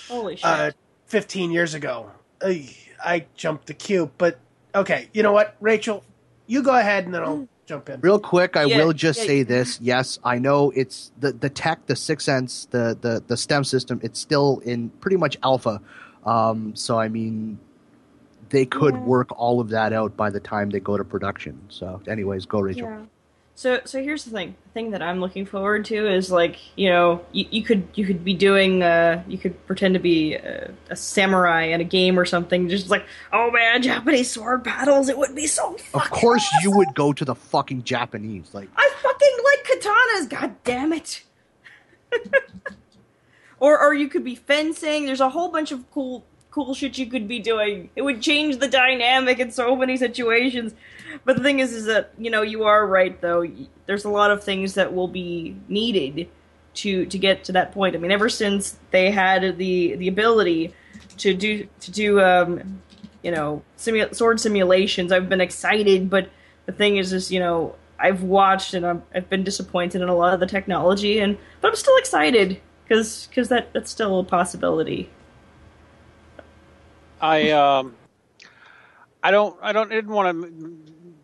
Holy shit. 15 years ago. I jumped the queue, but okay, you know what, Rachel, you go ahead and then I'll jump in. Real quick, I will just say this. Yes, I know it's the tech, the Sixth Sense, the STEM system, it's still in pretty much alpha. So, I mean, they could work all of that out by the time they go to production. So, anyways, go, Rachel. Yeah. So here's the thing. The thing that I'm looking forward to is like, you know, you could be doing you could pretend to be a samurai in a game or something, just like, oh man, Japanese sword battles, it would be so fucking Of course awesome. you would go to the fucking Japanese. Like, I fucking like katanas, god damn it. Or you could be fencing. There's a whole bunch of cool shit you could be doing. It would change the dynamic in so many situations. But the thing is that, you know, you are right, though. There's a lot of things that will be needed to get to that point. I mean, ever since they had the ability to do you know, sword simulations, I've been excited. But the thing is, you know, I've watched and I've been disappointed in a lot of the technology, but I'm still excited because that's still a possibility. I didn't want to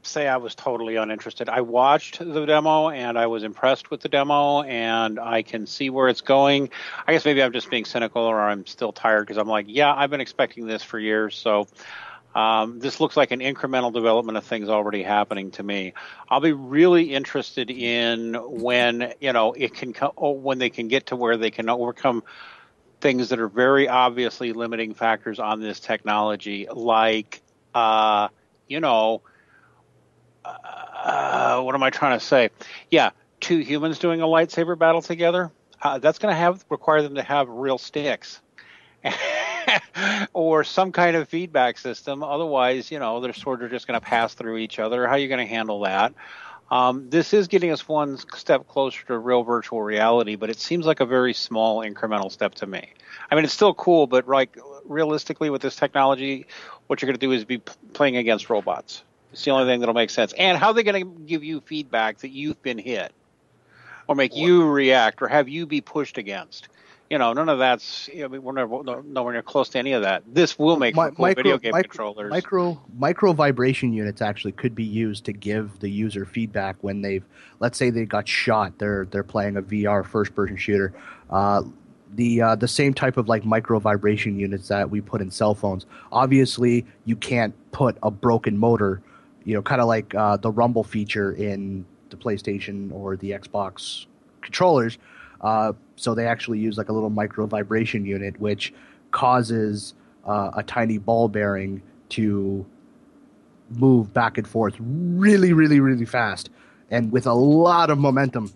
say I was totally uninterested. I watched the demo and I was impressed with the demo, and I can see where it's going. I guess maybe I'm just being cynical, or I'm still tired because I'm like, yeah, I've been expecting this for years. So this looks like an incremental development of things already happening to me. I'll be really interested in when, you know, when they can get to where they can overcome things that are very obviously limiting factors on this technology, like, you know, what am I trying to say? Yeah, two humans doing a lightsaber battle together. That's going to require them to have real sticks or some kind of feedback system. Otherwise, you know, their swords are just going to pass through each other. How are you going to handle that? This is getting us one step closer to real virtual reality, but it seems like a very small incremental step to me. I mean, it's still cool, but like realistically with this technology, what you're going to do is be playing against robots. It's the only thing that'll make sense. And how are they going to give you feedback that you've been hit or make you react or have you be pushed against? You know, none of that's, you know, we're nowhere near close to any of that. This will make cool video game controllers. Micro vibration units actually could be used to give the user feedback when let's say they got shot. They're playing a VR first person shooter. The same type of like micro vibration units that we put in cell phones. Obviously, you can't put a broken motor, you know, kind of like the rumble feature in the PlayStation or the Xbox controllers. So they actually use like a little micro vibration unit, which causes a tiny ball bearing to move back and forth really, really, really fast and with a lot of momentum.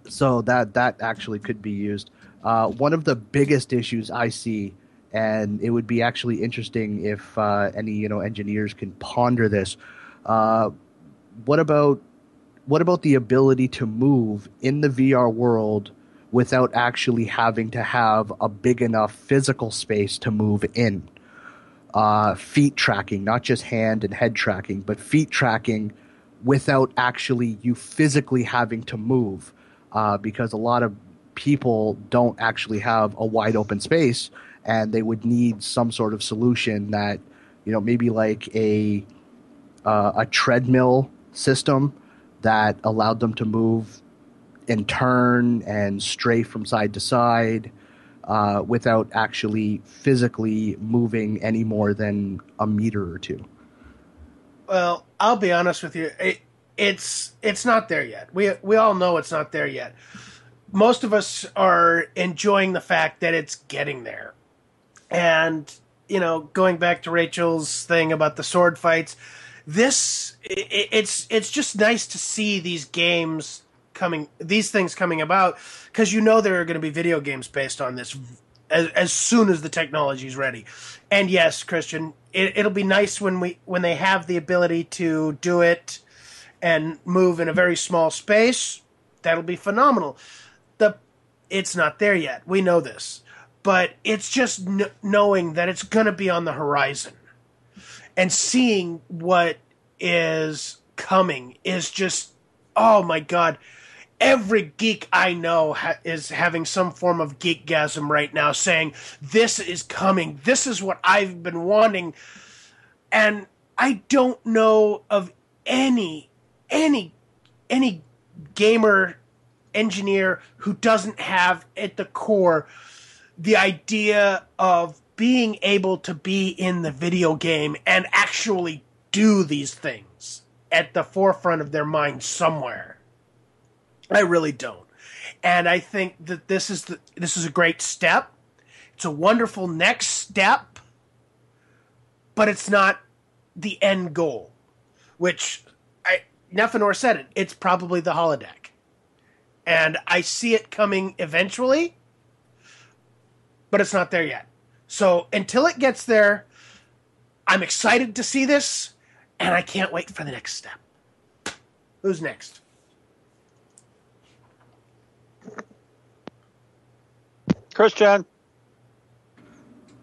So that actually could be used. One of the biggest issues I see, and it would be actually interesting if any engineers can ponder this. What about the ability to move in the VR world without actually having to have a big enough physical space to move in? Feet tracking, not just hand and head tracking, but feet tracking without actually you physically having to move, because a lot of people don't actually have a wide open space, and they would need some sort of solution that, maybe like a treadmill system that allowed them to move and turn and strafe from side to side, without actually physically moving any more than a meter or two. Well, I'll be honest with you. It's not there yet. We all know it's not there yet. Most of us are enjoying the fact that it's getting there. And, going back to Rachel's thing about the sword fights, it's just nice to see these things coming about, because there are going to be video games based on this as soon as the technology is ready. And yes, Christian, it'll be nice when they have the ability to do it and move in a very small space. That'll be phenomenal. It's not there yet. We know this, but it's just knowing that it's going to be on the horizon and seeing what is coming is just, oh my God. Every geek I know is having some form of geekgasm right now, saying, this is coming. This is what I've been wanting. And I don't know of any gamer engineer who doesn't have at the core the idea of being able to be in the video game and actually do these things at the forefront of their mind somewhere. I really don't. And I think that this is a great step. It's a wonderful next step, but it's not the end goal, which Nefenor said it. It's probably the holodeck. And I see it coming eventually, but it's not there yet. So until it gets there, I'm excited to see this, and I can't wait for the next step. Who's next? Christian.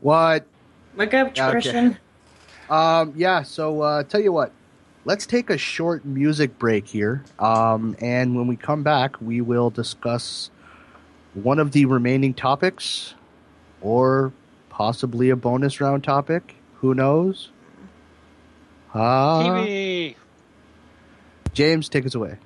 What? Wake up, Christian. So tell you what. Let's take a short music break here. And when we come back, we will discuss one of the remaining topics, or possibly a bonus round topic. Who knows? TV. James, take us away.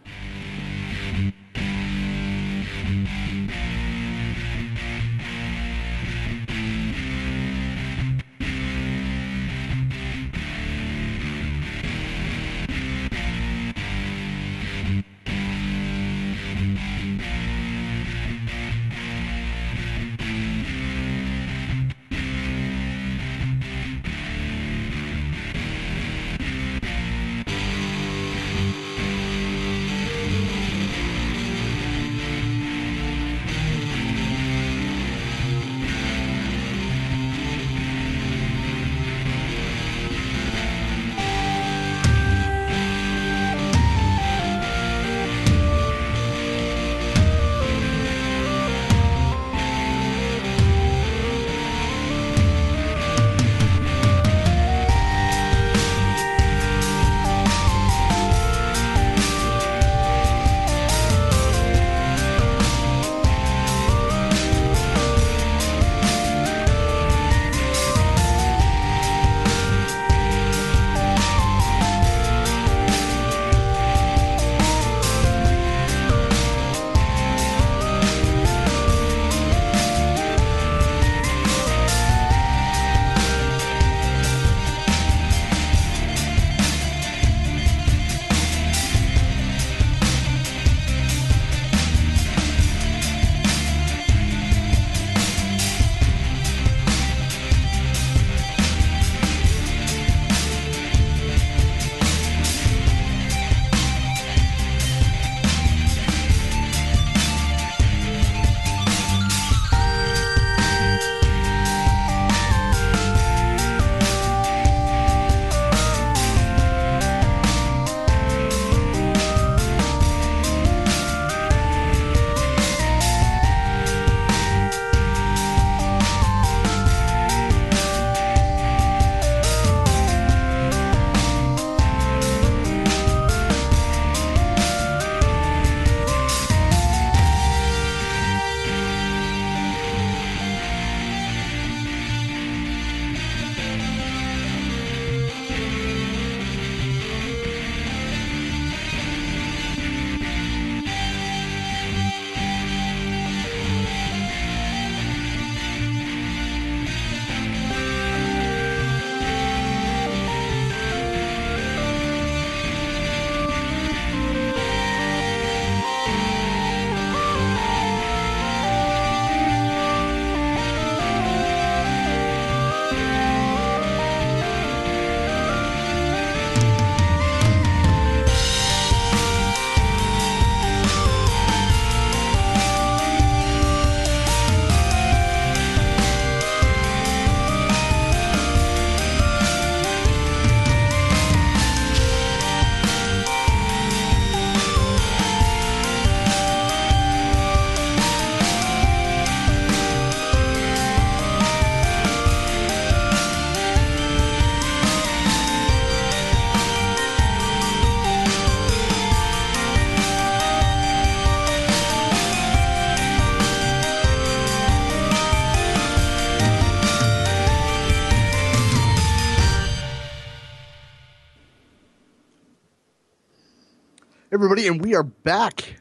Everybody, and we are back.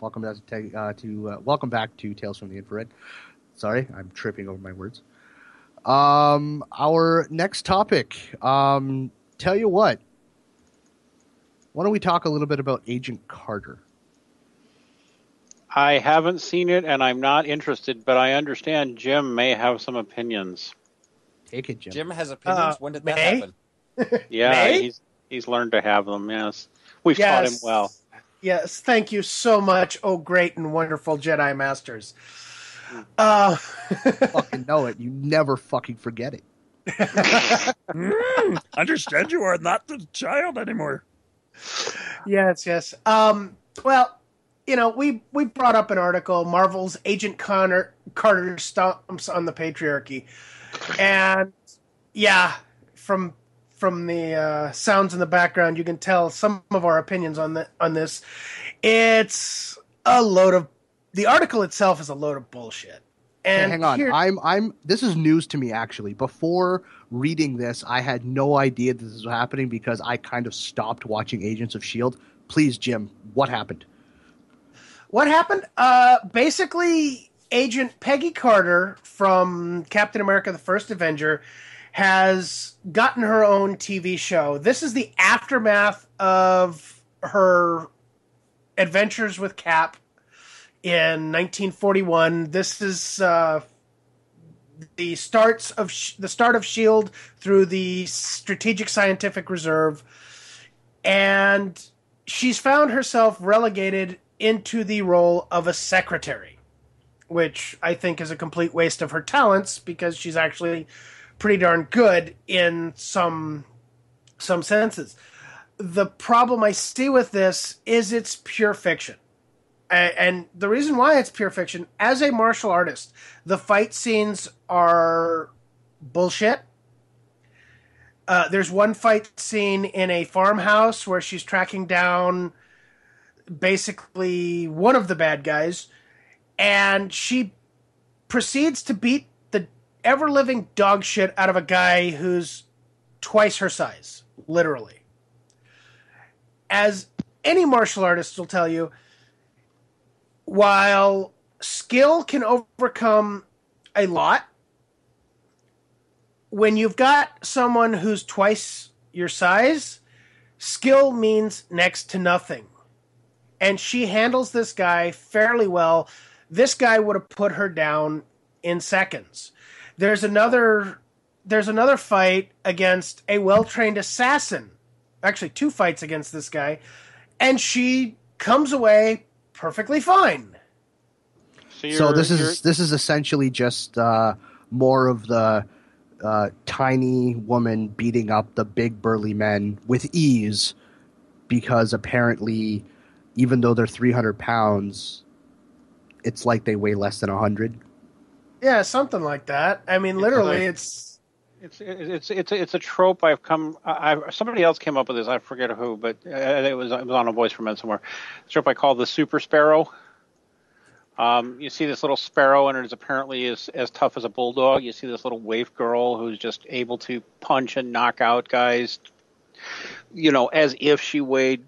Welcome back to Tales from the Infrared. Sorry, I'm tripping over my words. Our next topic. Tell you what. Why don't we talk a little bit about Agent Carter? I haven't seen it, and I'm not interested, but I understand Jim may have some opinions. Take it, Jim. Jim has opinions. When did that May? happen? Yeah, May? he's learned to have them, yes. We've taught him well. Yes, thank you so much, oh great and wonderful Jedi Masters. Fucking know it. You never fucking forget it. Understand you are not the child anymore. Yes. Well, we brought up an article, Marvel's Agent Carter stomps on the patriarchy. And yeah, from the sounds in the background, you can tell some of our opinions on this. It's a load of the article itself is a load of bullshit. And hang on, this is news to me actually. Before reading this, I had no idea this was happening because I kind of stopped watching Agents of S.H.I.E.L.D. Please, Jim, what happened? What happened? Basically, Agent Peggy Carter from Captain America: The First Avenger has gotten her own TV show. This is the aftermath of her adventures with Cap in 1941. This is the start of S.H.I.E.L.D. through the Strategic Scientific Reserve, and she's found herself relegated into the role of a secretary, which I think is a complete waste of her talents because she's actually pretty darn good in some senses. The problem I see with this is it's pure fiction. And the reason why it's pure fiction, as a martial artist, the fight scenes are bullshit. There's one fight scene in a farmhouse where she's tracking down basically one of the bad guys, and she proceeds to beat the ever-living dog shit out of a guy who's twice her size, literally. As any martial artist will tell you, while skill can overcome a lot, when you've got someone who's twice your size, skill means next to nothing. And she handles this guy fairly well. This guy would have put her down in seconds. There's another fight against a well-trained assassin. Actually, two fights against this guy. And she comes away perfectly fine. So this is essentially just more of the tiny woman beating up the big burly men with ease, because apparently, even though they're 300 pounds, it's like they weigh less than 100. Yeah, something like that. I mean, literally, it's a trope. Somebody else came up with this. I forget who, but it was on a Voice from Ed somewhere. It's a trope I call the Super Sparrow. You see this little sparrow, and it's apparently as tough as a bulldog. You see this little waif girl who's just able to punch and knock out guys, as if she weighed,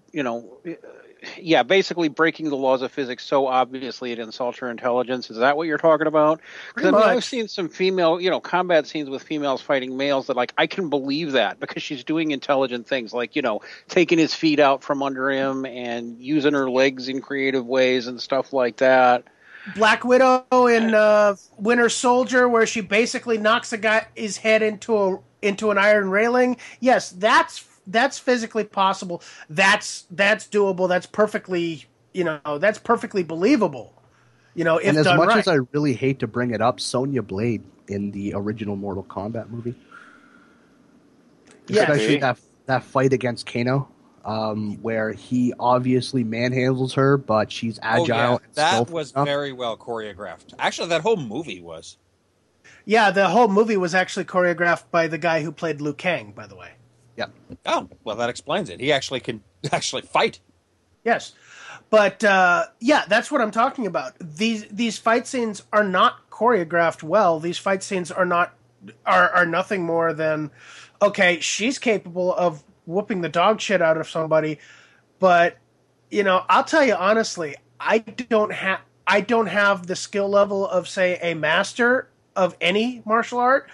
basically breaking the laws of physics so obviously it insults her intelligence. Is that what you're talking about? Because I've seen some female, combat scenes with females fighting males that, I can believe that because she's doing intelligent things, like, taking his feet out from under him and using her legs in creative ways and stuff like that. Black Widow in Winter Soldier, where she basically knocks his head into an iron railing. Yes, that's physically possible. That's doable. That's perfectly believable. If and as done much right. as I really hate to bring it up, Sonya Blade in the original Mortal Kombat movie. Yeah, especially that fight against Kano, where he obviously manhandles her, but she's agile. And that was very well choreographed. Actually, that whole movie was. Yeah, the whole movie was actually choreographed by the guy who played Liu Kang, by the way. Yeah. Oh, well, that explains it. He actually can fight. Yes. But, that's what I'm talking about. These fight scenes are not choreographed well. These fight scenes are nothing more than, okay, she's capable of whooping the dog shit out of somebody. But I'll tell you honestly, I don't have the skill level of, say, a master of any martial art.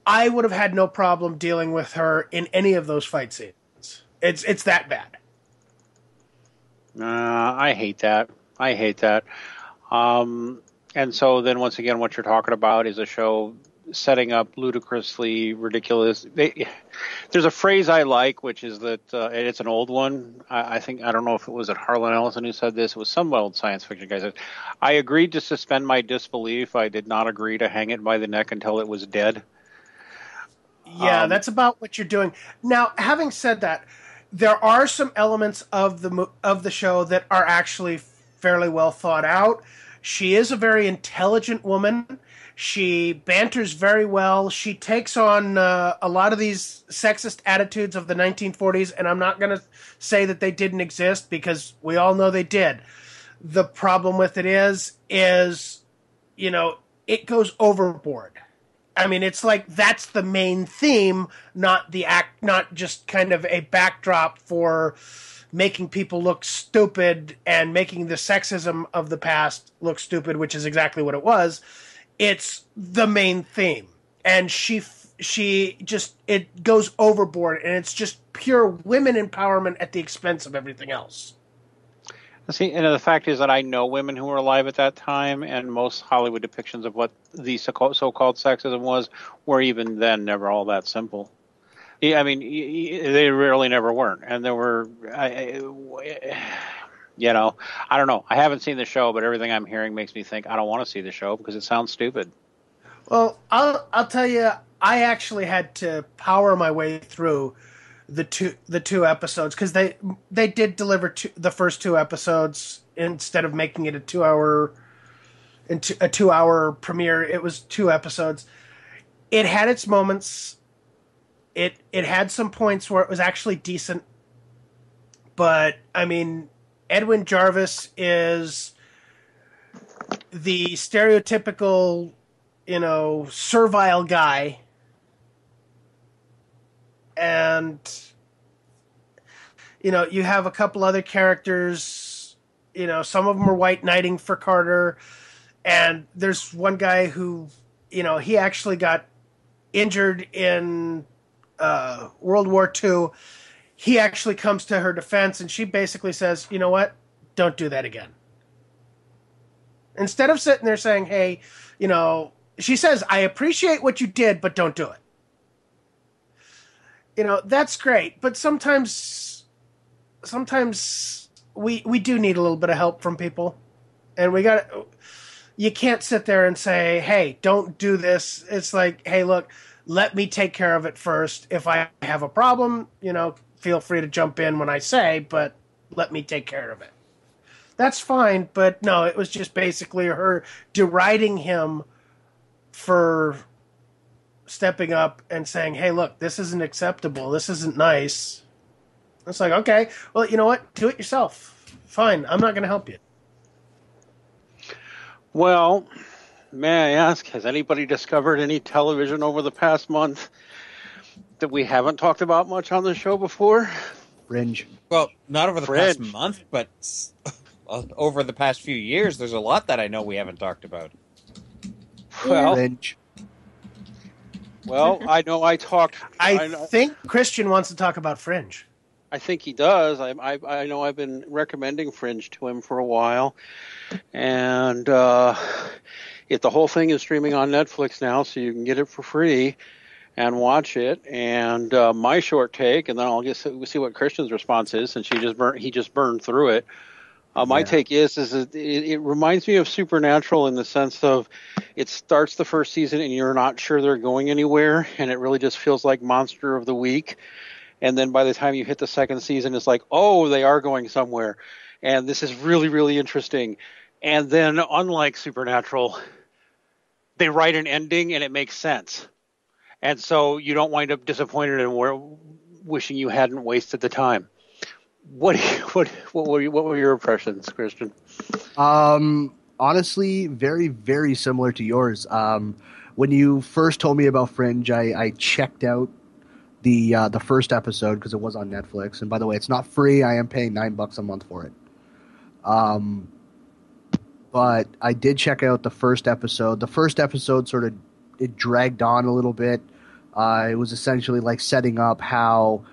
I would have had no problem dealing with her in any of those fight scenes. It's that bad. I hate that. And so then once again, what you're talking about is a show setting up ludicrously ridiculous. There's a phrase I like, which is that, and it's an old one. I don't know if it was at Harlan Ellison who said this. It was some old science fiction guy said, "I agreed to suspend my disbelief. I did not agree to hang it by the neck until it was dead." Yeah, that's about what you're doing. Now, having said that, there are some elements of the show that are actually fairly well thought out. She is a very intelligent woman. She banters very well. She takes on a lot of these sexist attitudes of the 1940s, and I'm not going to say that they didn't exist, because we all know they did. The problem with it is it goes overboard. I mean, it's like that's the main theme, not just kind of a backdrop for making people look stupid and making the sexism of the past look stupid, which is exactly what it was. It's the main theme. And she just, it goes overboard, and it's just pure women empowerment at the expense of everything else. See, and the fact is that I know women who were alive at that time, and most Hollywood depictions of what the so-called sexism was were even then never all that simple. I mean, they really never weren't. And there were, I don't know. I haven't seen the show, but everything I'm hearing makes me think I don't want to see the show because it sounds stupid. Well, I'll tell you, I actually had to power my way through the two episodes, because they did deliver the first two episodes instead of making it a 2 hour premiere. It was 2 episodes. It had its moments. It had some points where it was actually decent, but I mean, Edwin Jarvis is the stereotypical, servile guy. And, you have a couple other characters, some of them are white knighting for Carter. And there's one guy who, he actually got injured in World War II. He actually comes to her defense, and she basically says, "You know what? Don't do that again." Instead of sitting there saying, "Hey," she says, "I appreciate what you did, but don't do it." That's great, but sometimes we do need a little bit of help from people, and you can't sit there and say, "Hey, don't do this." It's like, "Hey, look, let me take care of it first. If I have a problem, feel free to jump in when I say, but let me take care of it." That's fine, but no, it was just basically her deriding him for stepping up and saying, "Hey, look, this isn't acceptable. This isn't nice." It's like, okay, well, you know what? Do it yourself. Fine, I'm not going to help you. Well, may I ask, has anybody discovered any television over the past month that we haven't talked about much on the show before? Fringe. Well, not over the past month, but over the past few years, there's a lot that I know we haven't talked about. Well, Fringe. Well, I know I talked. I think Christian wants to talk about Fringe. I think he does. I know I've been recommending Fringe to him for a while, and the whole thing is streaming on Netflix now, so you can get it for free and watch it. And my short take, and then I'll just see what Christian's response is, since he just burned through it. My take is it reminds me of Supernatural in the sense of it starts the first season and you're not sure they're going anywhere, and it really just feels like Monster of the Week. And then by the time you hit the second season, it's like, oh, they are going somewhere, and this is really, really interesting. And then, unlike Supernatural, they write an ending and it makes sense, and so you don't wind up disappointed and wishing you hadn't wasted the time. What were your impressions, Christian? Honestly, very, very similar to yours. When you first told me about Fringe, I checked out the first episode because it was on Netflix. And by the way, it's not free. I am paying $9 a month for it. But I did check out the first episode. The first episode sort of it dragged on a little bit. It was essentially like setting up how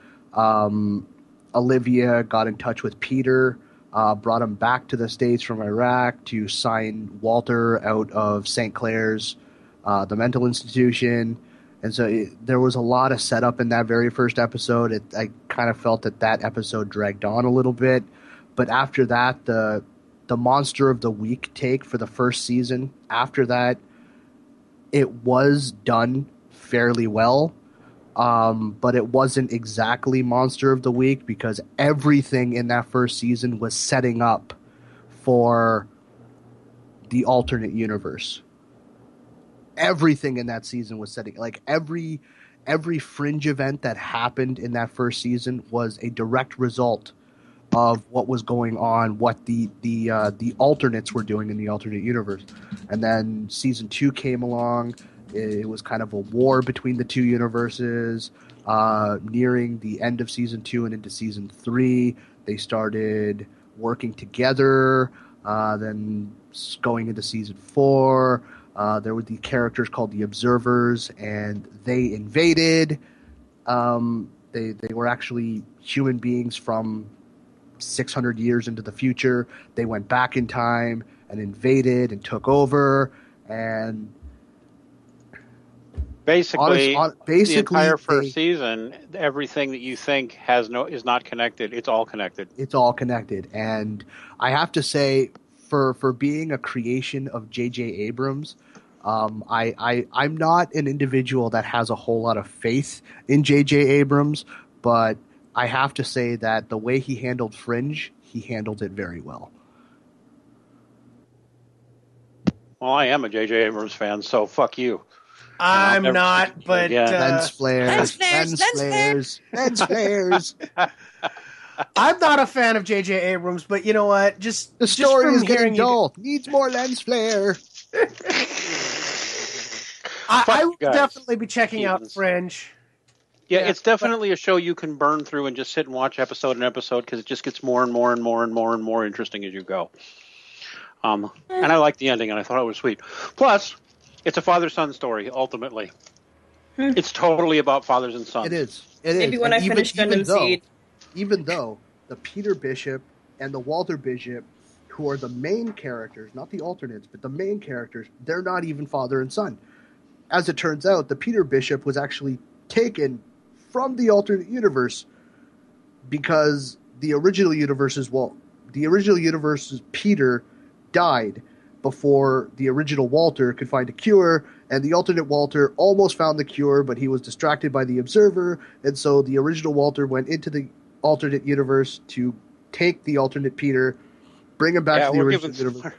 Olivia got in touch with Peter, brought him back to the States from Iraq to sign Walter out of St. Clair's, the mental institution. And so there was a lot of setup in that very first episode. I kind of felt that episode dragged on a little bit. But after that, the Monster of the Week take for the first season, after that, it was done fairly well. But it wasn't exactly Monster of the Week because everything in that first season was setting up for the alternate universe. Everything in that season was setting, like every fringe event that happened in that first season was a direct result of what was going on, what the alternates were doing in the alternate universe. And then season 2 came along. It was kind of a war between the two universes. Nearing the end of season 2 and into season 3, they started working together. Then going into season 4, there were the characters called the Observers, and they invaded. They were actually human beings from 600 years into the future. They went back in time and invaded and took over. And basically, the entire first they, season, everything that you think is not connected. It's all connected. It's all connected. And I have to say, for being a creation of J.J. Abrams, I'm not an individual that has a whole lot of faith in J.J. Abrams, but I have to say that the way he handled Fringe, he handled it very well. Well, I am a J.J. Abrams fan, so fuck you. I'm not, but lens flares. I'm not a fan of J.J. Abrams, but you know what? Just the story is getting dull. Needs more lens flare. I will definitely be checking out Fringe. Yeah, it's definitely a show you can burn through and just sit and watch episode and episode because it just gets more and more and more and more and more interesting as you go. And I liked the ending, and I thought it was sweet. Plus, it's a father-son story, ultimately. It's totally about fathers and sons. It is. Maybe when I finish Gundam Seed. Even though the Peter Bishop and the Walter Bishop, who are the main characters, not the alternates, but the main characters, they're not even father and son. As it turns out, the Peter Bishop was actually taken from the alternate universe because the original universe's Peter died before the original Walter could find a cure, and the alternate Walter almost found the cure, but he was distracted by the Observer, and so the original Walter went into the alternate universe to take the alternate Peter, bring him back to the original universe.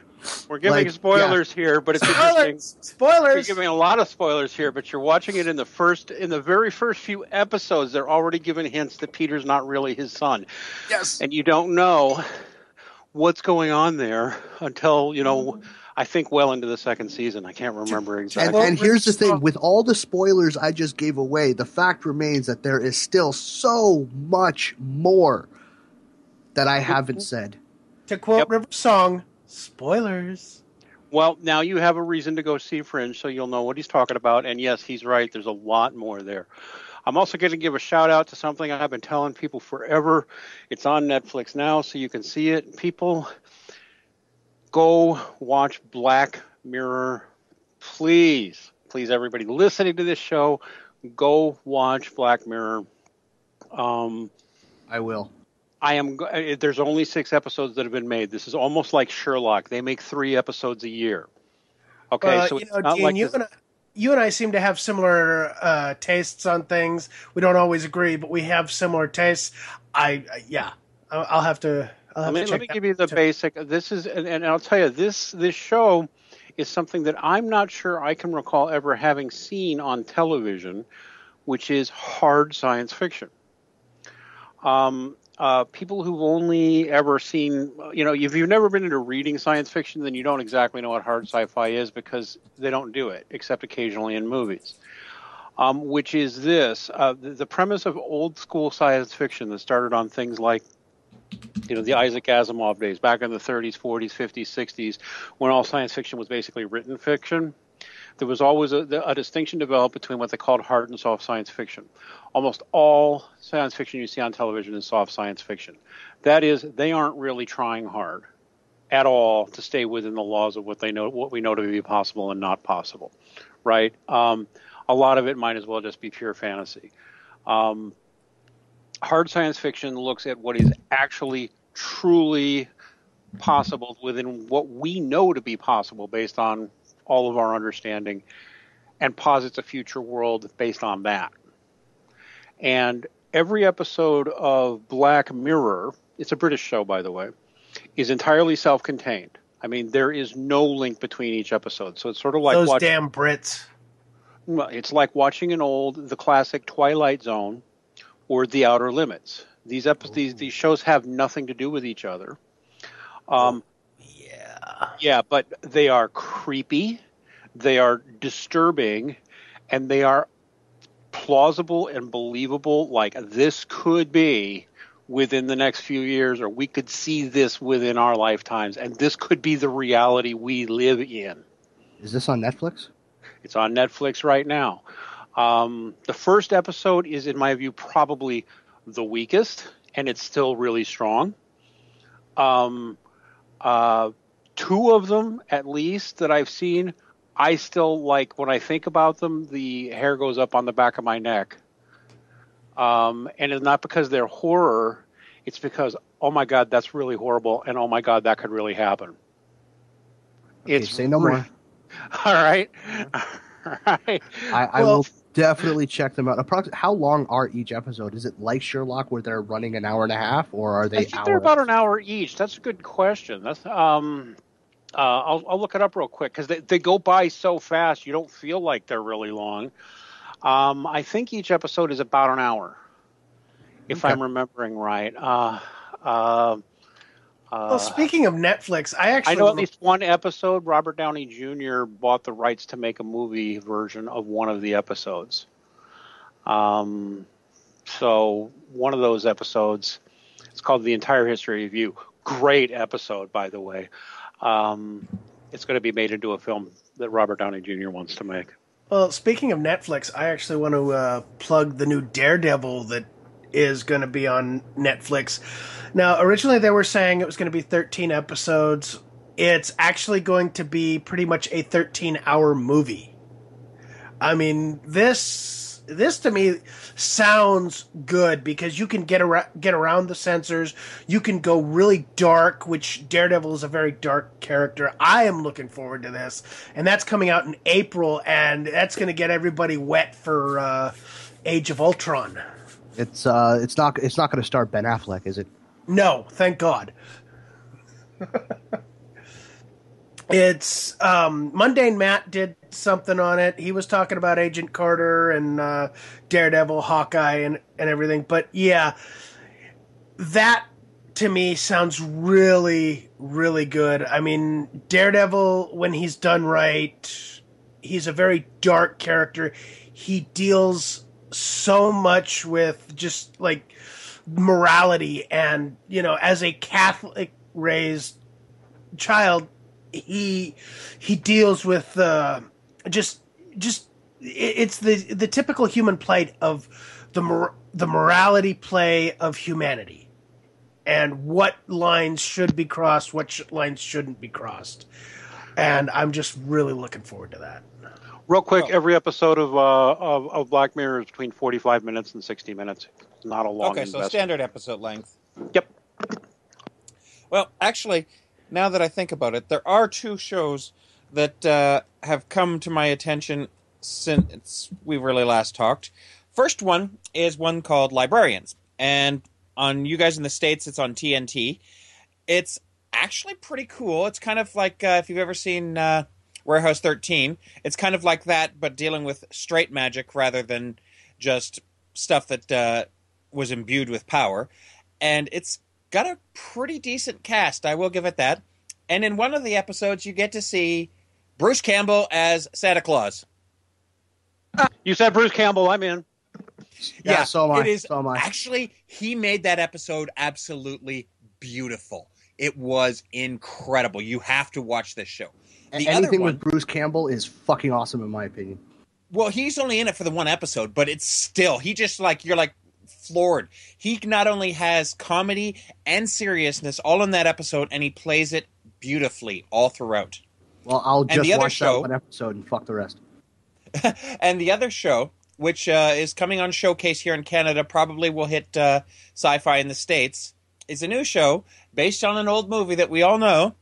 We're giving spoilers here, but it's interesting. Spoilers. You're giving a lot of spoilers here, but you're watching it in the very first few episodes. They're already giving hints that Peter's not really his son. Yes, and you don't know what's going on there until I think well into the second season. I can't remember exactly. And here's the thing: with all the spoilers I just gave away, the fact remains that there is still so much more that I haven't said. To quote River Song. Spoilers. Well, now you have a reason to go see Fringe, so you'll know what he's talking about. And yes, he's right. There's a lot more there. I'm also going to give a shout out to something I've been telling people forever. It's on Netflix now, so you can see it. People, go watch Black Mirror. Please, everybody listening to this show, go watch Black Mirror. I will. There's only 6 episodes that have been made. This is almost like Sherlock. They make 3 episodes a year. Okay, so it's not Dean, like you and I seem to have similar tastes on things. We don't always agree, but we have similar tastes. I'll have to. Let me give you the basic. This is, and I'll tell you, this show is something that I'm not sure I can recall ever having seen on television, which is hard science fiction. People who've only ever seen, if you've never been into reading science fiction, then you don't exactly know what hard sci-fi is because they don't do it, except occasionally in movies. which is this. The premise of old school science fiction that started on things like, the Isaac Asimov days, back in the 30s, 40s, 50s, 60s, when all science fiction was basically written fiction. There was always a distinction developed between what they called hard and soft science fiction. Almost all science fiction you see on television is soft science fiction. That is, they aren't really trying hard at all to stay within the laws of what we know to be possible and not possible, right? A lot of it might as well just be pure fantasy. Hard science fiction looks at what is actually truly possible within what we know to be possible based on all of our understanding, and posits a future world based on that. And every episode of Black Mirror, it's a British show, by the way, is entirely self-contained. I mean, there is no link between each episode. So it's sort of like those damn Brits. Well, it's like watching the classic Twilight Zone or The Outer Limits. These shows have nothing to do with each other. Yeah, but they are creepy, they are disturbing, and they are plausible and believable. Like, this could be within the next few years, or we could see this within our lifetimes, and this could be the reality we live in. Is this on Netflix? It's on Netflix right now. The first episode is, in my view, probably the weakest, and it's still really strong. Two of them, at least, that I've seen, I still like. When I think about them, the hair goes up on the back of my neck. And it's not because they're horror. It's because, oh my God, that's really horrible. And oh my God, that could really happen. Okay, say no more. All right. All right. I will definitely check them out. How long are each episode? Is it like Sherlock where they're running an hour and a half, or are they I think they're about an hour each. That's a good question. That's I'll look it up real quick because they go by so fast you don't feel like they're really long. I think each episode is about an hour, if I'm remembering right. Well, speaking of Netflix, I know at least one episode. Robert Downey Jr. bought the rights to make a movie version of one of the episodes. So one of those episodes, it's called The Entire History of You. Great episode, by the way. It's going to be made into a film that Robert Downey Jr. wants to make. Well, speaking of Netflix, I actually want to plug the new Daredevil that is going to be on Netflix. Now, originally they were saying it was going to be 13 episodes. It's actually going to be pretty much a 13-hour movie. I mean, this to me sounds good because you can get around the censors. You can go really dark, which Daredevil is a very dark character. I am looking forward to this, and that's coming out in April, and that's going to get everybody wet for Age of Ultron. It's not going to star Ben Affleck, is it? No, thank God. It's Mundane Matt did something on it. He was talking about Agent Carter and Daredevil, Hawkeye, and everything. But yeah, that to me sounds really, really good. I mean, Daredevil, when he's done right, he's a very dark character. He deals so much with just like morality, and as a Catholic raised child, he deals with just it's the typical human plight of the morality play of humanity, and what lines should be crossed, what lines shouldn't be crossed, and I'm just really looking forward to that. Real quick, every episode of Black Mirror is between 45 minutes and 60 minutes. It's not a long investment. So standard episode length. Yep. Well, actually, now that I think about it, there are two shows that have come to my attention since we really last talked. First one is one called Librarians, and on you guys in the States, it's on TNT. It's actually pretty cool. It's kind of like if you've ever seen Warehouse 13, it's kind of like that, but dealing with straight magic rather than just stuff that was imbued with power. And it's got a pretty decent cast, I will give it that. And in one of the episodes, you get to see Bruce Campbell as Santa Claus. You said Bruce Campbell. I'm in. Yeah, so am I. It is So am I. actually, he made that episode absolutely beautiful. It was incredible. You have to watch this show. The other Anything one, with Bruce Campbell is fucking awesome, in my opinion. well, he's only in it for the one episode, but it's still, he just like, you're like floored. He not only has comedy and seriousness all in that episode, and he plays it beautifully all throughout. Well, I'll And the just other watch show- that one episode and fuck the rest. And the other show, which is coming on Showcase here in Canada, probably will hit Sci-Fi in the States, is a new show based on an old movie that we all know,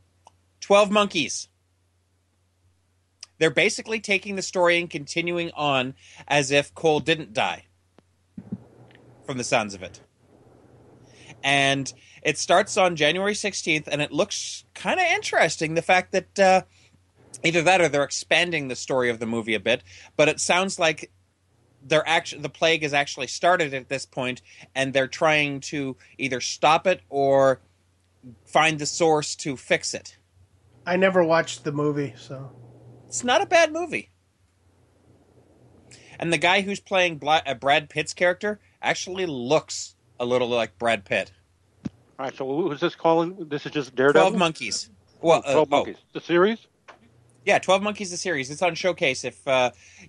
12 Monkeys. They're basically taking the story and continuing on as if Cole didn't die, from the sounds of it. And it starts on January 16th, and it looks kind of interesting, the fact that either that or they're expanding the story of the movie a bit, but it sounds like the plague has actually started at this point, and they're trying to either stop it or find the source to fix it. I never watched the movie, so It's not a bad movie. And the guy who's playing Brad Pitt's character actually looks a little like Brad Pitt. All right, so who's this calling? This is just Daredevil? 12 Monkeys. Well, 12 Monkeys. The series? Yeah, 12 Monkeys the series. It's on Showcase if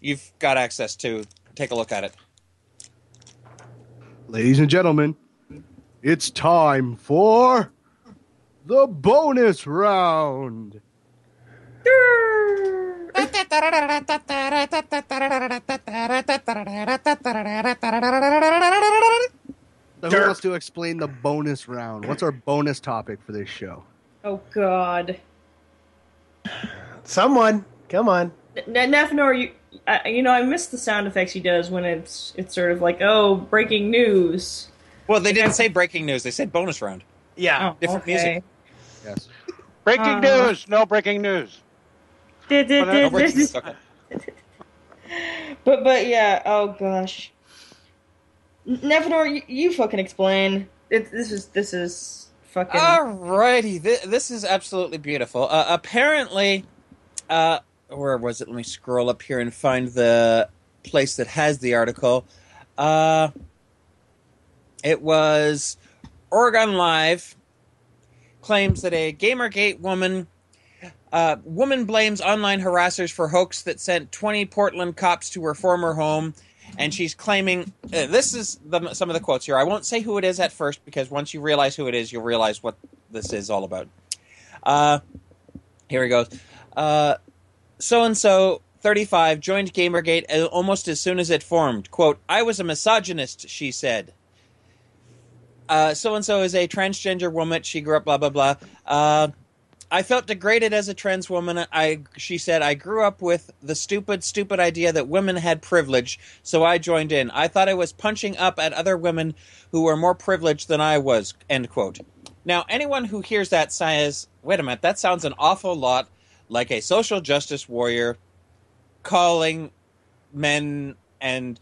you've got access to take a look at it. Ladies and gentlemen, it's time for the bonus round. So who wants to explain the bonus round? What's our bonus topic for this show? Oh God. someone, come on. Nefnor, I miss the sound effects he does when it's sort of like, oh, breaking news. Well, they didn't say breaking news. They said bonus round. Yeah. Oh, Different okay. music. Yes. Breaking news! No breaking news. No breaking news. Okay. But yeah, oh gosh. Nefnor, you fucking explain. This is fucking. Alrighty, this is absolutely beautiful. Apparently, where was it? Let me scroll up here and find the place that has the article. It was Oregon Live claims that a Gamergate woman blames online harassers for hoax that sent 20 Portland cops to her former home. And she's claiming, this is some of the quotes here. I won't say who it is at first, because once you realize who it is, you'll realize what this is all about. Here he goes. So-and-so, 35, joined Gamergate almost as soon as it formed. Quote, I was a misogynist, she said. So-and-so is a transgender woman. She grew up, blah, blah, blah. I felt degraded as a trans woman. She said, I grew up with the stupid idea that women had privilege, so I joined in. I thought I was punching up at other women who were more privileged than I was, end quote. Now, anyone who hears that says, wait a minute, that sounds an awful lot like a social justice warrior calling men and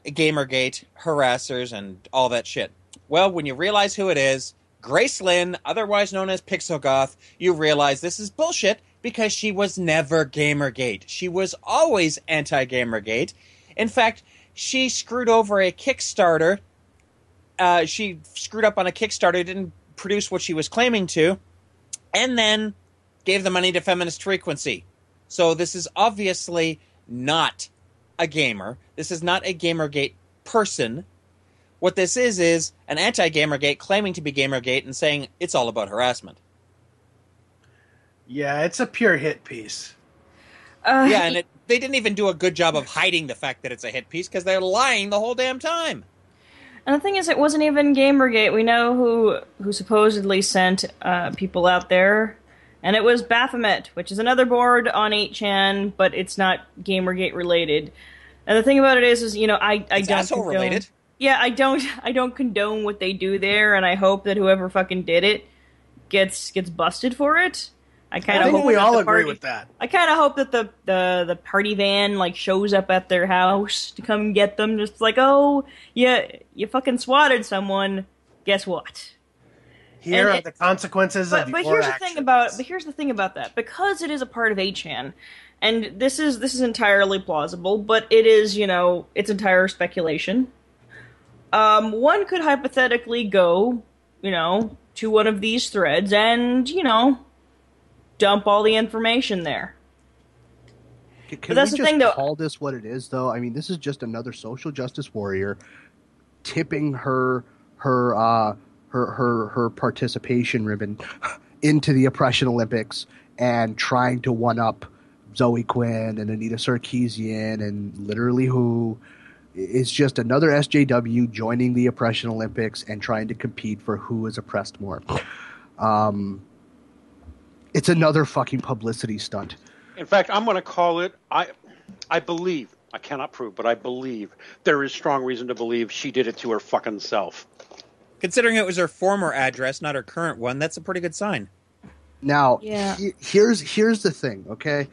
Gamergate harassers and all that shit. Well, when you realize who it is, Grace Lynn, otherwise known as Pixelgoth, you realize this is bullshit because she was never Gamergate. She was always anti-Gamergate. In fact, she screwed over a Kickstarter. She screwed up on a Kickstarter, didn't produce what she was claiming to, and then gave the money to Feminist Frequency. So this is obviously not a gamer. This is not a Gamergate person. What this is an anti-Gamergate claiming to be Gamergate and saying it's all about harassment. Yeah, it's a pure hit piece. Yeah, and they didn't even do a good job of hiding the fact that it's a hit piece because they're lying the whole damn time. And the thing is, it wasn't even Gamergate. We know who supposedly sent people out there, and it was Baphomet, which is another board on 8chan, but it's not Gamergate related. And the thing about it is I It's don't asshole condone, related. Yeah, I don't condone what they do there, and I hope that whoever fucking did it gets busted for it. I think we all agree with that. I kind of hope that the party van shows up at their house to come get them. Just like, oh, yeah, you fucking swatted someone. Guess what? Here are the consequences of but your here's actions. Here's the thing about that. Because it is a part of HAN, and this is entirely plausible, but it is, it's entire speculation. One could hypothetically go, to one of these threads and, dump all the information there. Can that's we the just thing, though. call this what it is, though? I mean, this is just another social justice warrior tipping her participation ribbon into the oppression Olympics and trying to one up Zoe Quinn and Anita Sarkeesian and literally who is just another SJW joining the oppression Olympics and trying to compete for who is oppressed more. It's another fucking publicity stunt. In fact, I'm going to call it, I believe, I cannot prove, but I believe there is strong reason to believe she did it to her fucking self. Considering it was her former address, not her current one, that's a pretty good sign. Now, Yeah. here's the thing, okay?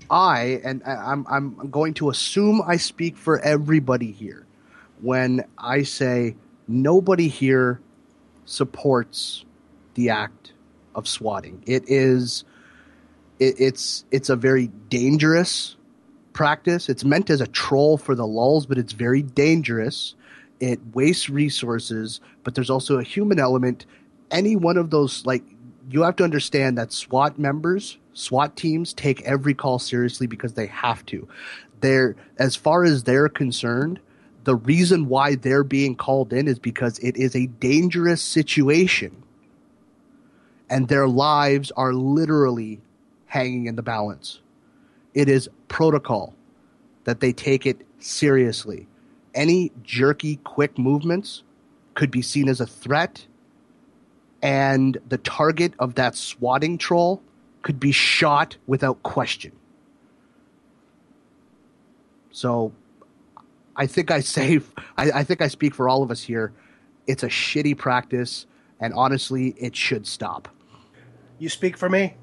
I'm going to assume I speak for everybody here when I say nobody here supports the act of swatting. It's a very dangerous practice. It's meant as a troll for the lulz, but it's very dangerous. It wastes resources, but there's also a human element. Any one of those, you have to understand that SWAT teams take every call seriously because they have to. As far as they're concerned, the reason why they're being called in is because it is a dangerous situation and their lives are literally hanging in the balance. It is protocol that they take it seriously. Any jerky, quick movements could be seen as a threat, and the target of that swatting troll could be shot without question. So I think I speak for all of us here. It's a shitty practice, and honestly, it should stop. You speak for me?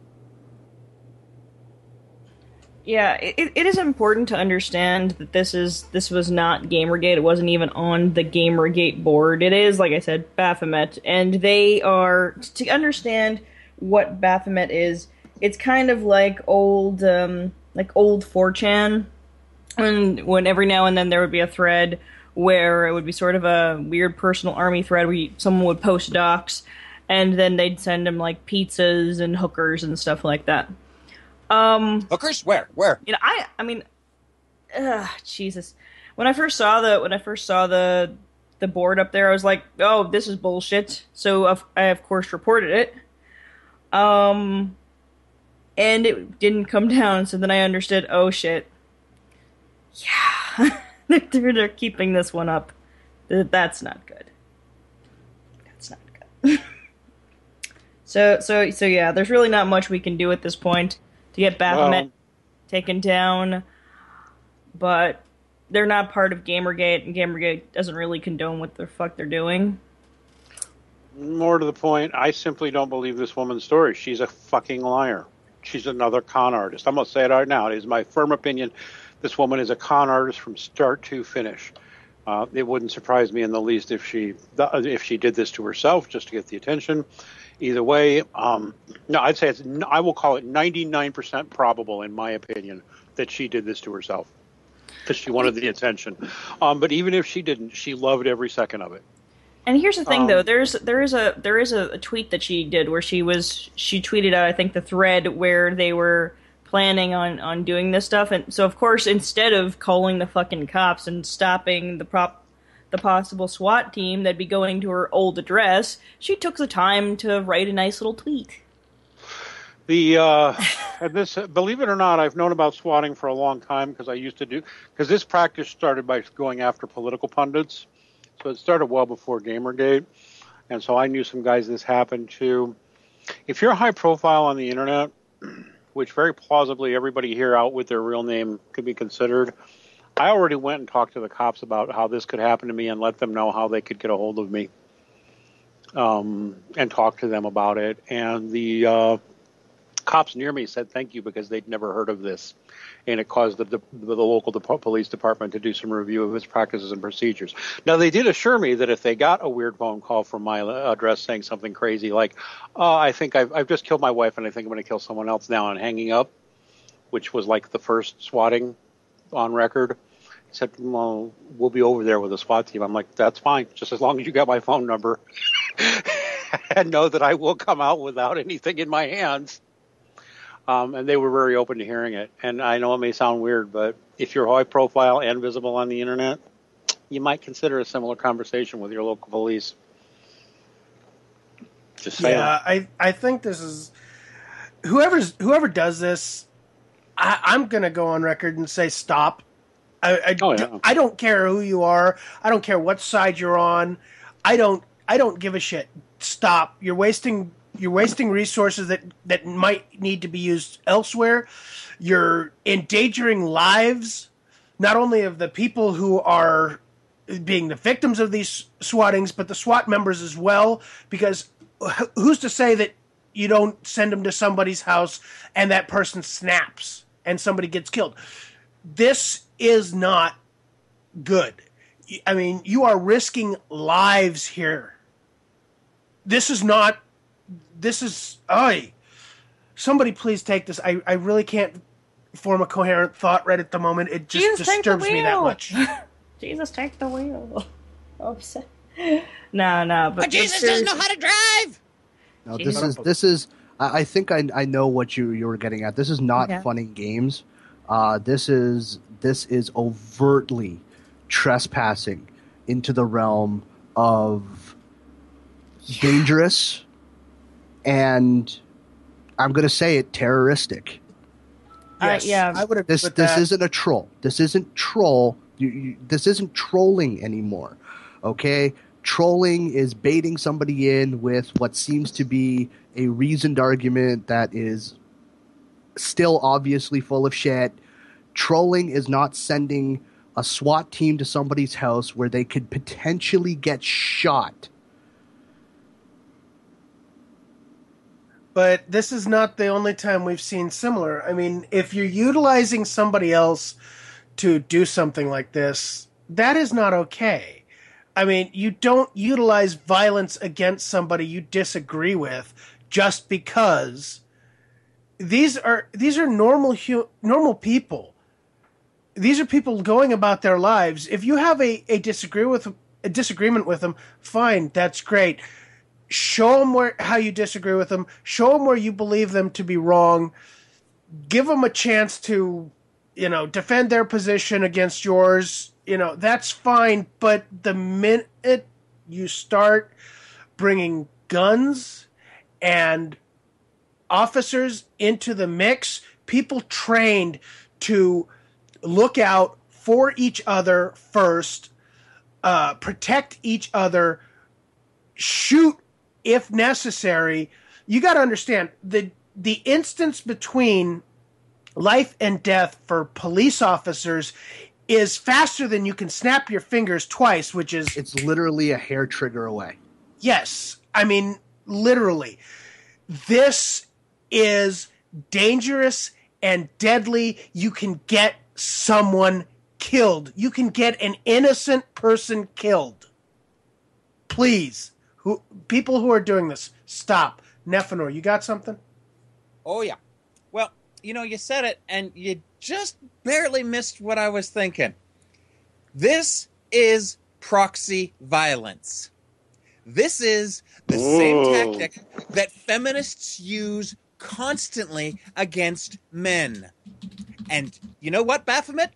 Yeah, it is important to understand that this was not Gamergate. It wasn't even on the Gamergate board. It is, like I said, Baphomet, and they are, to understand what Baphomet is, it's kind of like old 4chan, and when every now and then there would be a thread where it would be sort of a weird personal army thread where someone would post docs, and then they'd send them like pizzas and hookers and stuff like that. Hookers? Where? I mean, Jesus. When I first saw the board up there, I was like, oh, this is bullshit. So I of course reported it. And it didn't come down. So then I understood. Oh shit. Yeah, they're keeping this one up. That's not good. That's not good. So yeah, there's really not much we can do at this point to get Baphomet taken down, but they're not part of Gamergate, and Gamergate doesn't really condone what the fuck they're doing. More to the point, I simply don't believe this woman's story. She's a fucking liar. She's another con artist. I'm going to say it right now. It is my firm opinion. This woman is a con artist from start to finish. It wouldn't surprise me in the least if she did this to herself just to get the attention. Either way, no, I'd say I will call it 99% probable, in my opinion, that she did this to herself because she wanted the attention. But even if she didn't, she loved every second of it. And here's the thing, though. There is a tweet that she did where she tweeted out, I think, the thread where they were planning on doing this stuff, and so of course instead of calling the fucking cops and stopping the possible SWAT team that'd be going to her old address, she took the time to write a nice little tweet. And this, believe it or not, I've known about swatting for a long time because this practice started by going after political pundits. So it started well before Gamergate, and so I knew some guys this happened to. If you're high profile on the internet, which very plausibly everybody here out with their real name could be considered, I already went and talked to the cops about how this could happen to me and let them know how they could get a hold of me, and talk to them about it. And cops near me said thank you because they'd never heard of this, and it caused the local police department to do some review of its practices and procedures. Now, they did assure me that if they got a weird phone call from my address saying something crazy like, I think I've just killed my wife and I think I'm going to kill someone else now and hanging up, which was like the first swatting on record, said, well, we'll be over there with a SWAT team. I'm like, that's fine, just as long as you got my phone number and know that I will come out without anything in my hands. And they were very open to hearing it. And I know it may sound weird, but if you're high profile and visible on the internet, you might consider a similar conversation with your local police. Just saying. Yeah, I think this is whoever does this. I'm going to go on record and say stop. I don't care who you are. I don't care what side you're on. I don't give a shit. Stop. You're wasting resources that might need to be used elsewhere. You're endangering lives, not only of the people who are being the victims of these swattings, but the SWAT members as well, because who's to say that you don't send them to somebody's house and that person snaps and somebody gets killed? This is not good. I mean, you are risking lives here. Somebody please take this. I really can't form a coherent thought right at the moment. It just disturbs me that much. Jesus, take the wheel. Upset. No, but Jesus doesn't know how to drive. No, this is. I think I know what you were getting at. This is not fun and games. This is overtly trespassing into the realm of dangerous and, I'm going to say it, terroristic. Yes, I would agree with that. This isn't a troll. This isn't troll. This isn't trolling anymore. Okay? Trolling is baiting somebody in with what seems to be a reasoned argument that is still obviously full of shit. Trolling is not sending a SWAT team to somebody's house where they could potentially get shot. But this is not the only time we've seen similar. I mean, if you're utilizing somebody else to do something like this, that is not okay. I mean, you don't utilize violence against somebody you disagree with just because these are normal people. These are people going about their lives. If you have a disagreement with them, fine, that's great. Show them how you disagree with them. Show them where you believe them to be wrong. Give them a chance to, defend their position against yours. That's fine. But the minute you start bringing guns and officers into the mix, people trained to look out for each other first, protect each other, shoot if necessary. You got to understand the instance between life and death for police officers is faster than you can snap your fingers twice, which is... It's literally a hair trigger away. Yes. I mean, literally. This is dangerous and deadly. You can get someone killed. You can get an innocent person killed. Please. People who are doing this, stop. Nephenor, you got something? Oh, yeah. Well, you said it, and you just barely missed what I was thinking. This is proxy violence. This is the same tactic that feminists use constantly against men. And you know what, Baphomet?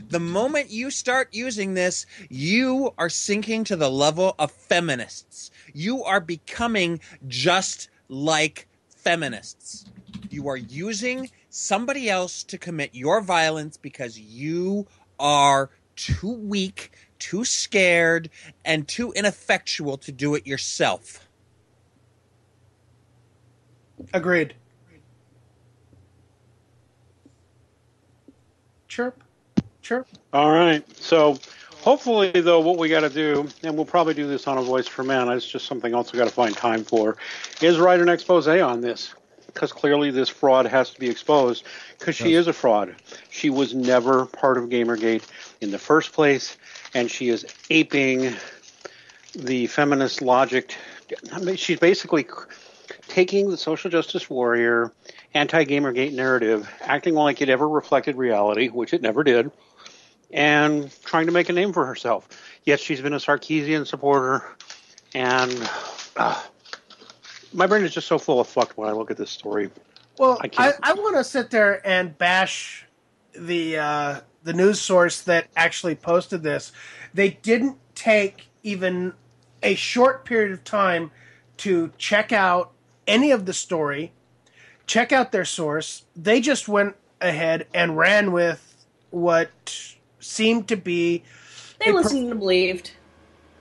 The moment you start using this, you are sinking to the level of feminists. You are becoming just like feminists. You are using somebody else to commit your violence because you are too weak, too scared, and too ineffectual to do it yourself. Agreed. Chirp. Sure. All right. So hopefully, though, what we got to do, and we'll probably do this on A Voice for Men, it's just something else we got to find time for, is write an expose on this. because clearly this fraud has to be exposed, because she is a fraud. She was never part of Gamergate in the first place, and she is aping the feminist logic. I mean, she's basically taking the social justice warrior, anti-Gamergate narrative, acting like it ever reflected reality, which it never did, and trying to make a name for herself. Yes, she's been a Sarkeesian supporter, and my brain is just so full of fuck when I look at this story. Well, I want to sit there and bash the news source that actually posted this. They didn't take even a short period of time to check out any of the story, check out their source. They just went ahead and ran with what seemed to be... They listened and believed.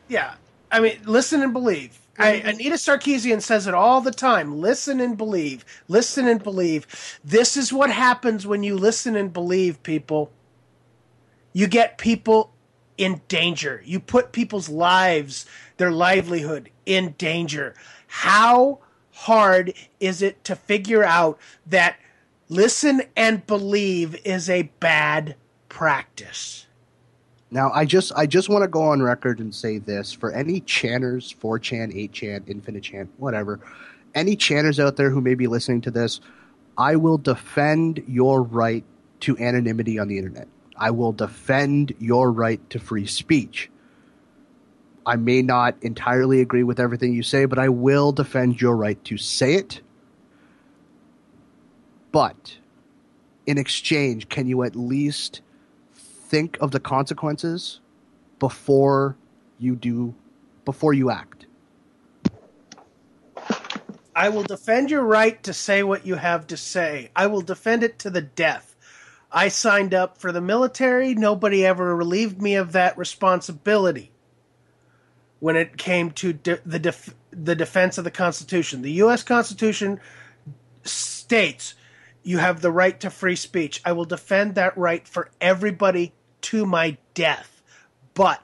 Yeah. I mean, listen and believe. Anita Sarkeesian says it all the time. Listen and believe. Listen and believe. This is what happens when you listen and believe, people. You get people in danger. You put people's lives, their livelihood, in danger. How hard is it to figure out that listen and believe is a bad practice? Now, I just want to go on record and say this. For any channers, 4chan, 8chan, Infinite Chan, whatever, any channers out there who may be listening to this, I will defend your right to anonymity on the internet. I will defend your right to free speech. I may not entirely agree with everything you say, but I will defend your right to say it. But in exchange, can you at least think of the consequences before you act? I will defend your right to say what you have to say. I will defend it to the death. I signed up for the military. Nobody ever relieved me of that responsibility when it came to the defense of the Constitution. The U.S. Constitution states you have the right to free speech. I will defend that right for everybody to my death. But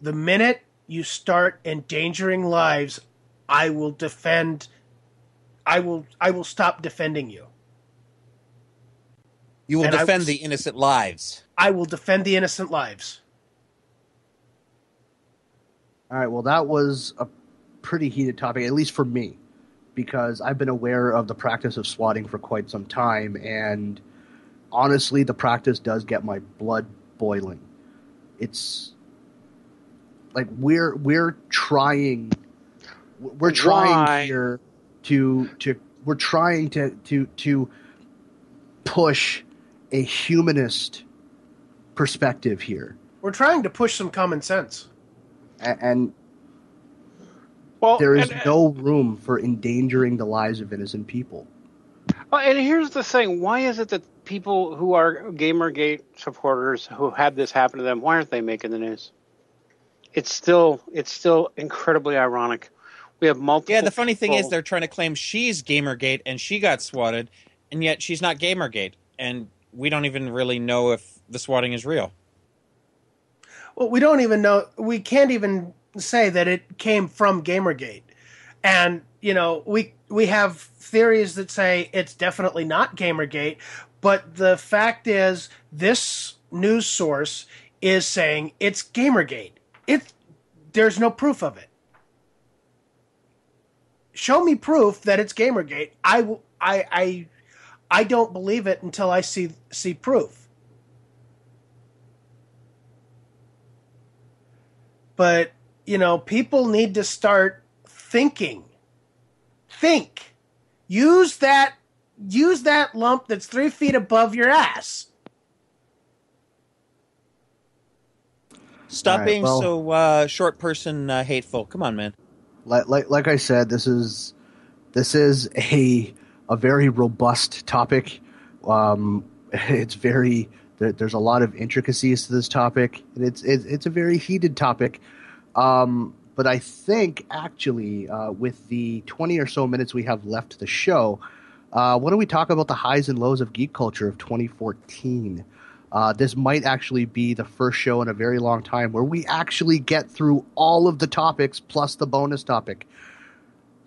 the minute you start endangering lives, I will stop defending you. You will defend the innocent lives. I will defend the innocent lives. All right, well, that was a pretty heated topic, at least for me, because I've been aware of the practice of swatting for quite some time, and honestly, the practice does get my blood boiling. It's like we're trying here to push a humanist perspective here. We're trying to push some common sense. And there is no room for endangering the lives of innocent people. Well, and here's the thing. Why is it that people who are Gamergate supporters who had this happen to them, why aren't they making the news? It's still incredibly ironic. We have multiple... Yeah, the funny thing is they're trying to claim she's Gamergate and she got swatted, and yet she's not Gamergate. And we don't even really know if the swatting is real. Well, we don't even know. We can't even say that it came from Gamergate. And, you know, we have theories that say it's definitely not Gamergate, but the fact is this news source is saying it's Gamergate. There's no proof of it. Show me proof that it's Gamergate. I don't believe it until I see proof. But, you know, people need to start thinking. Think. Use that lump that's 3 feet above your ass. Stop being so short person hateful. Come on, man. Like I said, this is a very robust topic. It's very... There's a lot of intricacies to this topic, and it's a very heated topic. But I think, actually, with the 20 or so minutes we have left to the show, why don't we talk about the highs and lows of geek culture of 2014? This might actually be the first show in a very long time where we actually get through all of the topics plus the bonus topic.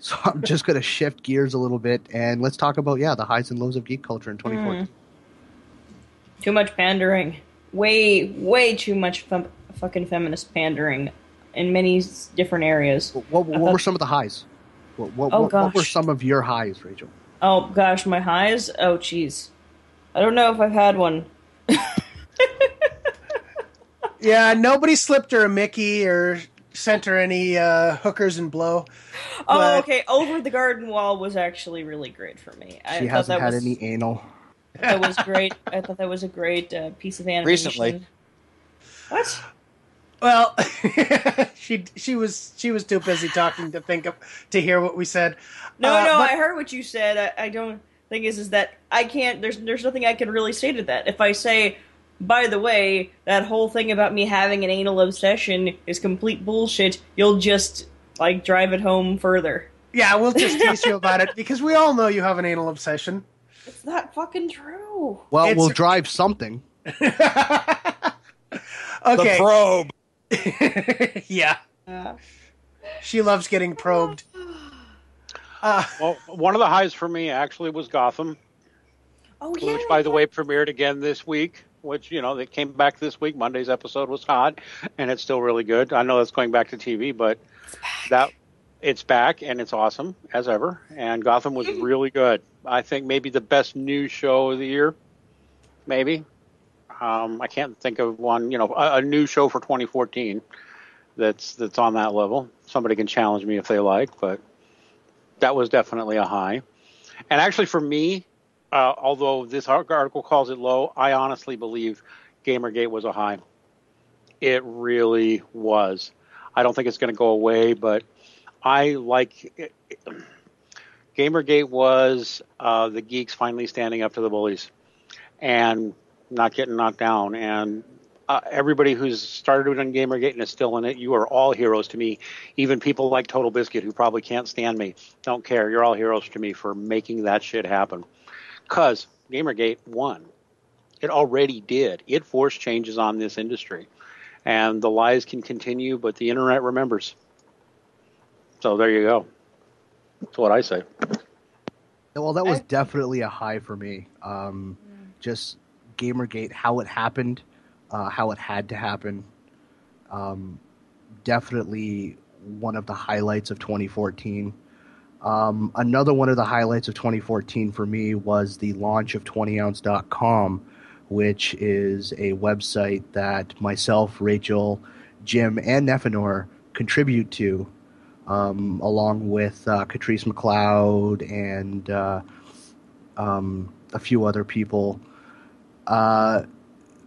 So I'm just going to shift gears a little bit, and let's talk about, the highs and lows of geek culture in 2014. Too much pandering. Way too much fucking feminist pandering in many different areas. What were some of the highs? What were some of your highs, Rachel? Oh, gosh, my highs? Oh, jeez. I don't know if I've had one. Yeah, nobody slipped her a Mickey or sent her any hookers and blow. Oh, okay. Over the Garden Wall was actually really great for me. She hasn't had any anal. That was great. I thought that was a great piece of animation. Recently. What? Well, she was too busy talking to hear what we said. No, I heard what you said. I don't think is that I can't. There's nothing I can really say to that. If I say, by the way, that whole thing about me having an anal obsession is complete bullshit, you'll just drive it home further. Yeah, we'll just tease you about it because we all know you have an anal obsession. It's not fucking true. Well, we'll drive something. Okay. The probe. Yeah. She loves getting probed. Well, one of the highs for me actually was Gotham. Oh, yeah. Which, by the way, premiered again this week. Which, they came back this week. Monday's episode was hot, and it's still really good. I know it's going back to TV, but it's back, and it's awesome, as ever. And Gotham was really good. I think maybe the best new show of the year, maybe. I can't think of one, a new show for 2014 that's on that level. Somebody can challenge me if they like, but that was definitely a high. And actually for me, although this article calls it low, I honestly believe Gamergate was a high. It really was. I don't think it's going to go away, but I like it. Gamergate was the geeks finally standing up to the bullies and not getting knocked down. And everybody who's started on Gamergate and is still in it, you are all heroes to me. Even people like Total Biscuit, who probably can't stand me, don't care. You're all heroes to me for making that shit happen. Because Gamergate won. It already did. It forced changes on this industry. And the lies can continue, but the internet remembers. So there you go. That's what I say. Well, that was definitely a high for me. Just Gamergate, how it happened, how it had to happen. Definitely one of the highlights of 2014. Another one of the highlights of 2014 for me was the launch of 20ounce.com, which is a website that myself, Rachel, Jim, and Nefanor contribute to, along with Catrice McLeod and a few other people,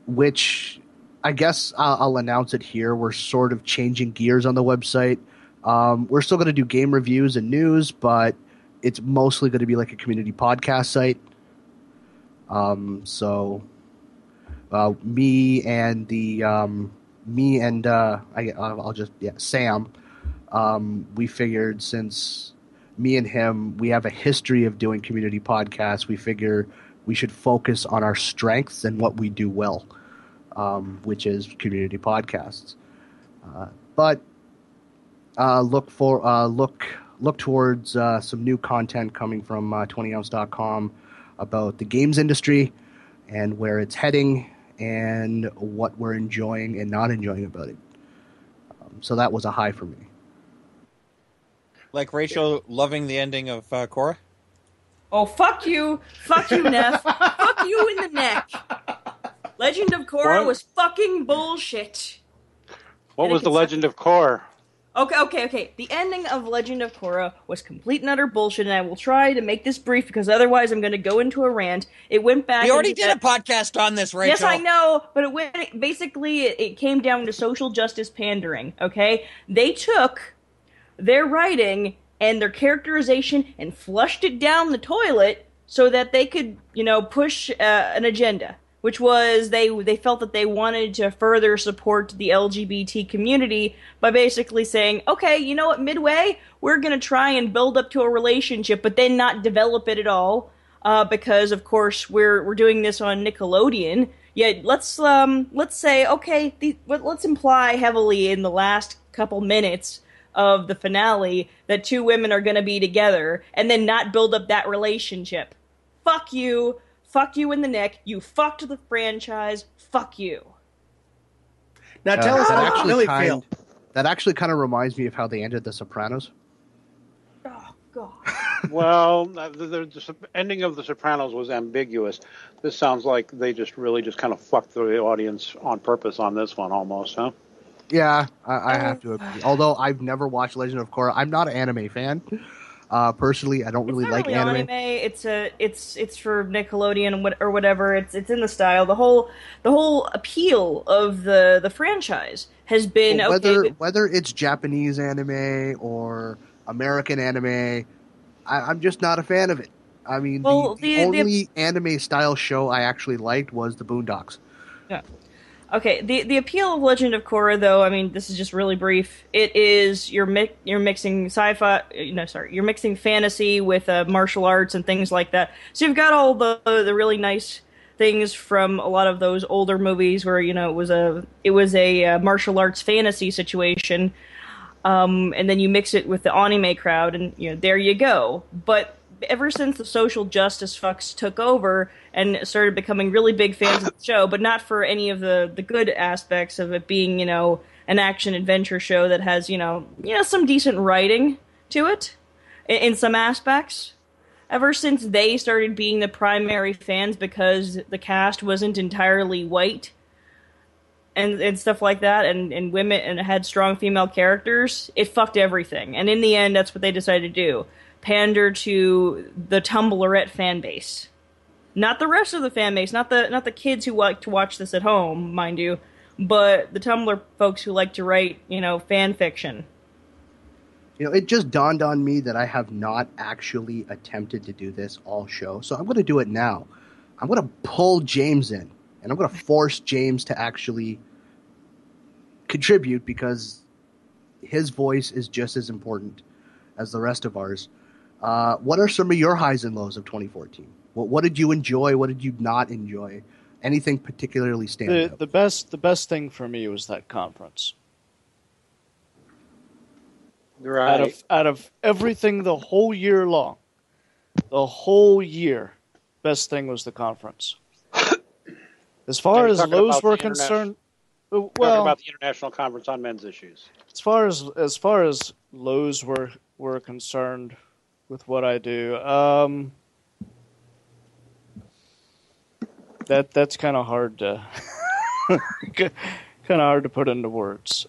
which I guess I'll announce it here. We're sort of changing gears on the website. We're still going to do game reviews and news, but it's mostly going to be like a community podcast site. Sam, we figured since me and him, we have a history of doing community podcasts, we figure we should focus on our strengths and what we do well, which is community podcasts. But look towards some new content coming from 20ounce.com about the games industry and where it's heading and what we're enjoying and not enjoying about it. So that was a high for me. Like Rachel loving the ending of Korra? Oh, fuck you, Neff. Fuck you in the neck. Legend of Korra was fucking bullshit. What was the Legend of Korra? Okay. The ending of Legend of Korra was complete and utter bullshit, and I will try to make this brief because otherwise I'm going to go into a rant. It went back. We already did a podcast on this, Rachel. Yes, I know, but it came down to social justice pandering. Okay, they took their writing and their characterization and flushed it down the toilet so that they could, push an agenda. Which was they felt that they wanted to further support the LGBT community by basically saying, okay, you know what, midway, we're going to try and build up to a relationship, but then not develop it at all, because of course we're doing this on Nickelodeon. Yeah, let's say, okay, let's imply heavily in the last couple minutes of the finale that two women are going to be together and then not build up that relationship. Fuck you. Fuck you in the neck. You fucked the franchise. Fuck you. Now tell us how you really feel. That actually kind of reminds me of how they ended The Sopranos. Oh, God. Well, the ending of The Sopranos was ambiguous. This sounds like they just kind of fucked the audience on purpose on this one almost, huh? Yeah, I have to agree. Although I've never watched Legend of Korra, I'm not an anime fan. Personally, I don't really like anime. It's for Nickelodeon or whatever. It's in the style. The whole appeal of the franchise has been whether it's Japanese anime or American anime, I'm just not a fan of it. I mean, the only anime style show I actually liked was the Boondocks. Yeah. Okay, the appeal of Legend of Korra, though, I mean, this is just really brief. It is you're mixing sci-fi, you're mixing fantasy with martial arts and things like that. So you've got all the really nice things from a lot of those older movies where it was a martial arts fantasy situation, and then you mix it with the anime crowd, and there you go. But ever since the social justice fucks took over and started becoming really big fans of the show, but not for any of the good aspects of it being, an action adventure show that has, some decent writing to it in some aspects. Ever since they started being the primary fans because the cast wasn't entirely white and stuff like that, and women and had strong female characters, it fucked everything. And in the end, that's what they decided to do. Pander to the Tumblrette fan base, not the rest of the fan base, not the kids who like to watch this at home, mind you, but the Tumblr folks who like to write, fan fiction. It just dawned on me that I have not actually attempted to do this all show, so I'm going to do it now. I'm going to pull James in, and I'm going to force James to actually contribute because his voice is just as important as the rest of ours. What are some of your highs and lows of 2014? What did you enjoy? What did you not enjoy? Anything particularly stand out? The best thing for me was that conference. Right. Out of everything the whole year long, best thing was the conference. As far as lows were concerned, talking about the International Conference on Men's Issues. As far as lows were concerned with what I do, that's kind of hard to put into words.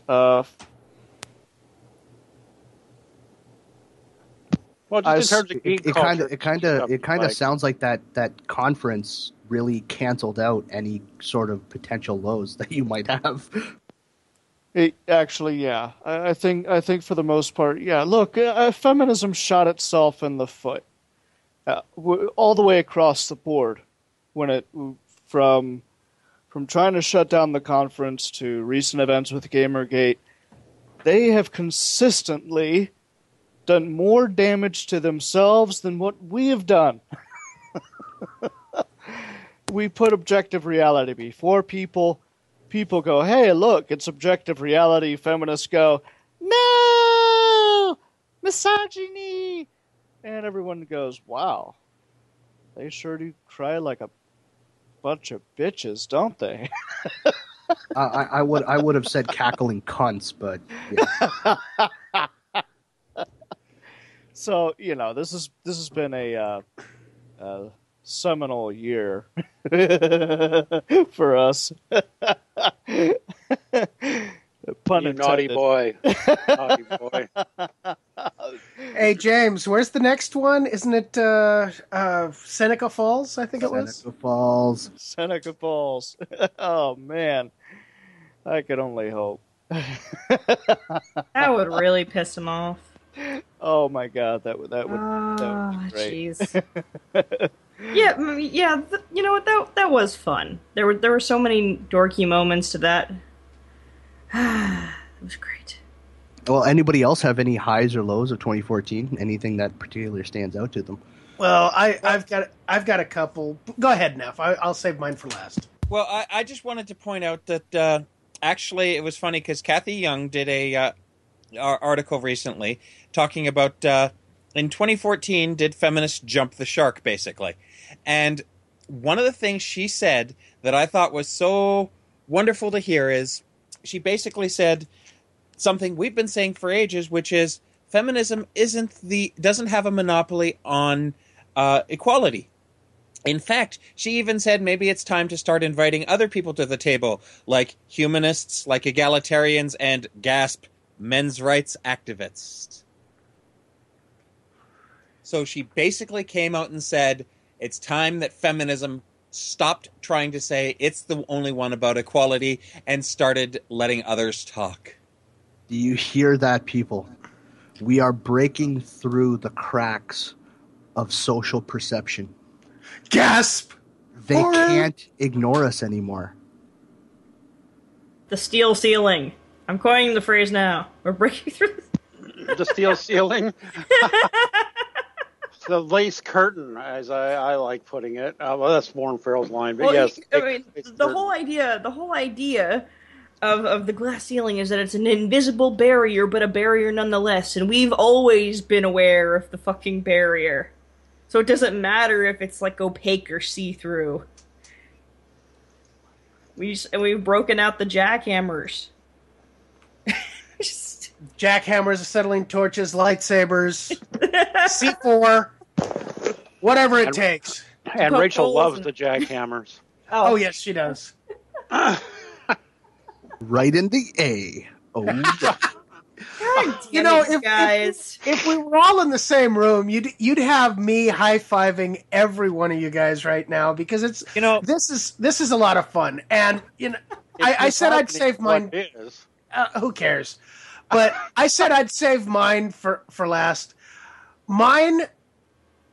Well, just in terms of geek culture, it kind of sounds like that conference really canceled out any sort of potential lows that you might have. Actually, yeah. I think for the most part, yeah. Look, feminism shot itself in the foot all the way across the board when it from trying to shut down the conference to recent events with Gamergate. They have consistently done more damage to themselves than what we have done. We put objective reality before people. People go, hey, look, it's objective reality. Feminists go, no, misogyny. And everyone goes, wow, they sure do cry like a bunch of bitches, don't they? I would have said cackling cunts, but yeah. So, this has been a seminal year for us. Pun you intended. naughty boy. Naughty boy. Hey, James, where's the next one? Isn't it Seneca Falls, I think it was? Seneca Falls. Oh, man. I could only hope. That would really piss him off. Oh, my God. That would be great. Jeez. Yeah. You know what? That was fun. There were so many dorky moments to that. It was great. Well, anybody else have any highs or lows of 2014? Anything that particularly stands out to them? Well, I've got a couple. Go ahead, Neff. I'll save mine for last. Well, I just wanted to point out that actually it was funny because Kathy Young did a article recently talking about in 2014, did feminists jump the shark, basically? And one of the things she said that I thought was so wonderful to hear is she said something we've been saying for ages, which is feminism doesn't have a monopoly on equality. In fact, she even said maybe it's time to start inviting other people to the table, like humanists, like egalitarians, and, gasp, men's rights activists. So she basically came out and said it's time that feminism stopped trying to say it's the only one about equality and started letting others talk. Do you hear that, people? We are breaking through the cracks of social perception. Gasp! They can't ignore us anymore. The steel ceiling. I'm coining the phrase now. We're breaking through. The steel ceiling. The lace curtain, as I like putting it. Well, that's Warren Farrell's line, but Well, yes. I mean, the whole idea of the glass ceiling is that it's an invisible barrier, but a barrier nonetheless, and we've always been aware of the fucking barrier. So it doesn't matter if it's like opaque or see-through. We've broken out the jackhammers. Jackhammers, acetylene torches, lightsabers, C4, whatever it takes. And Rachel loves the jackhammers. Oh, yes, she does. Right in the A. Oh, yeah. You know, if we were all in the same room, you'd have me high-fiving every one of you guys right now, because it's, you know, this is a lot of fun. And you know, I said I'd save mine. Who cares? But I said I'd save mine for last. Mine,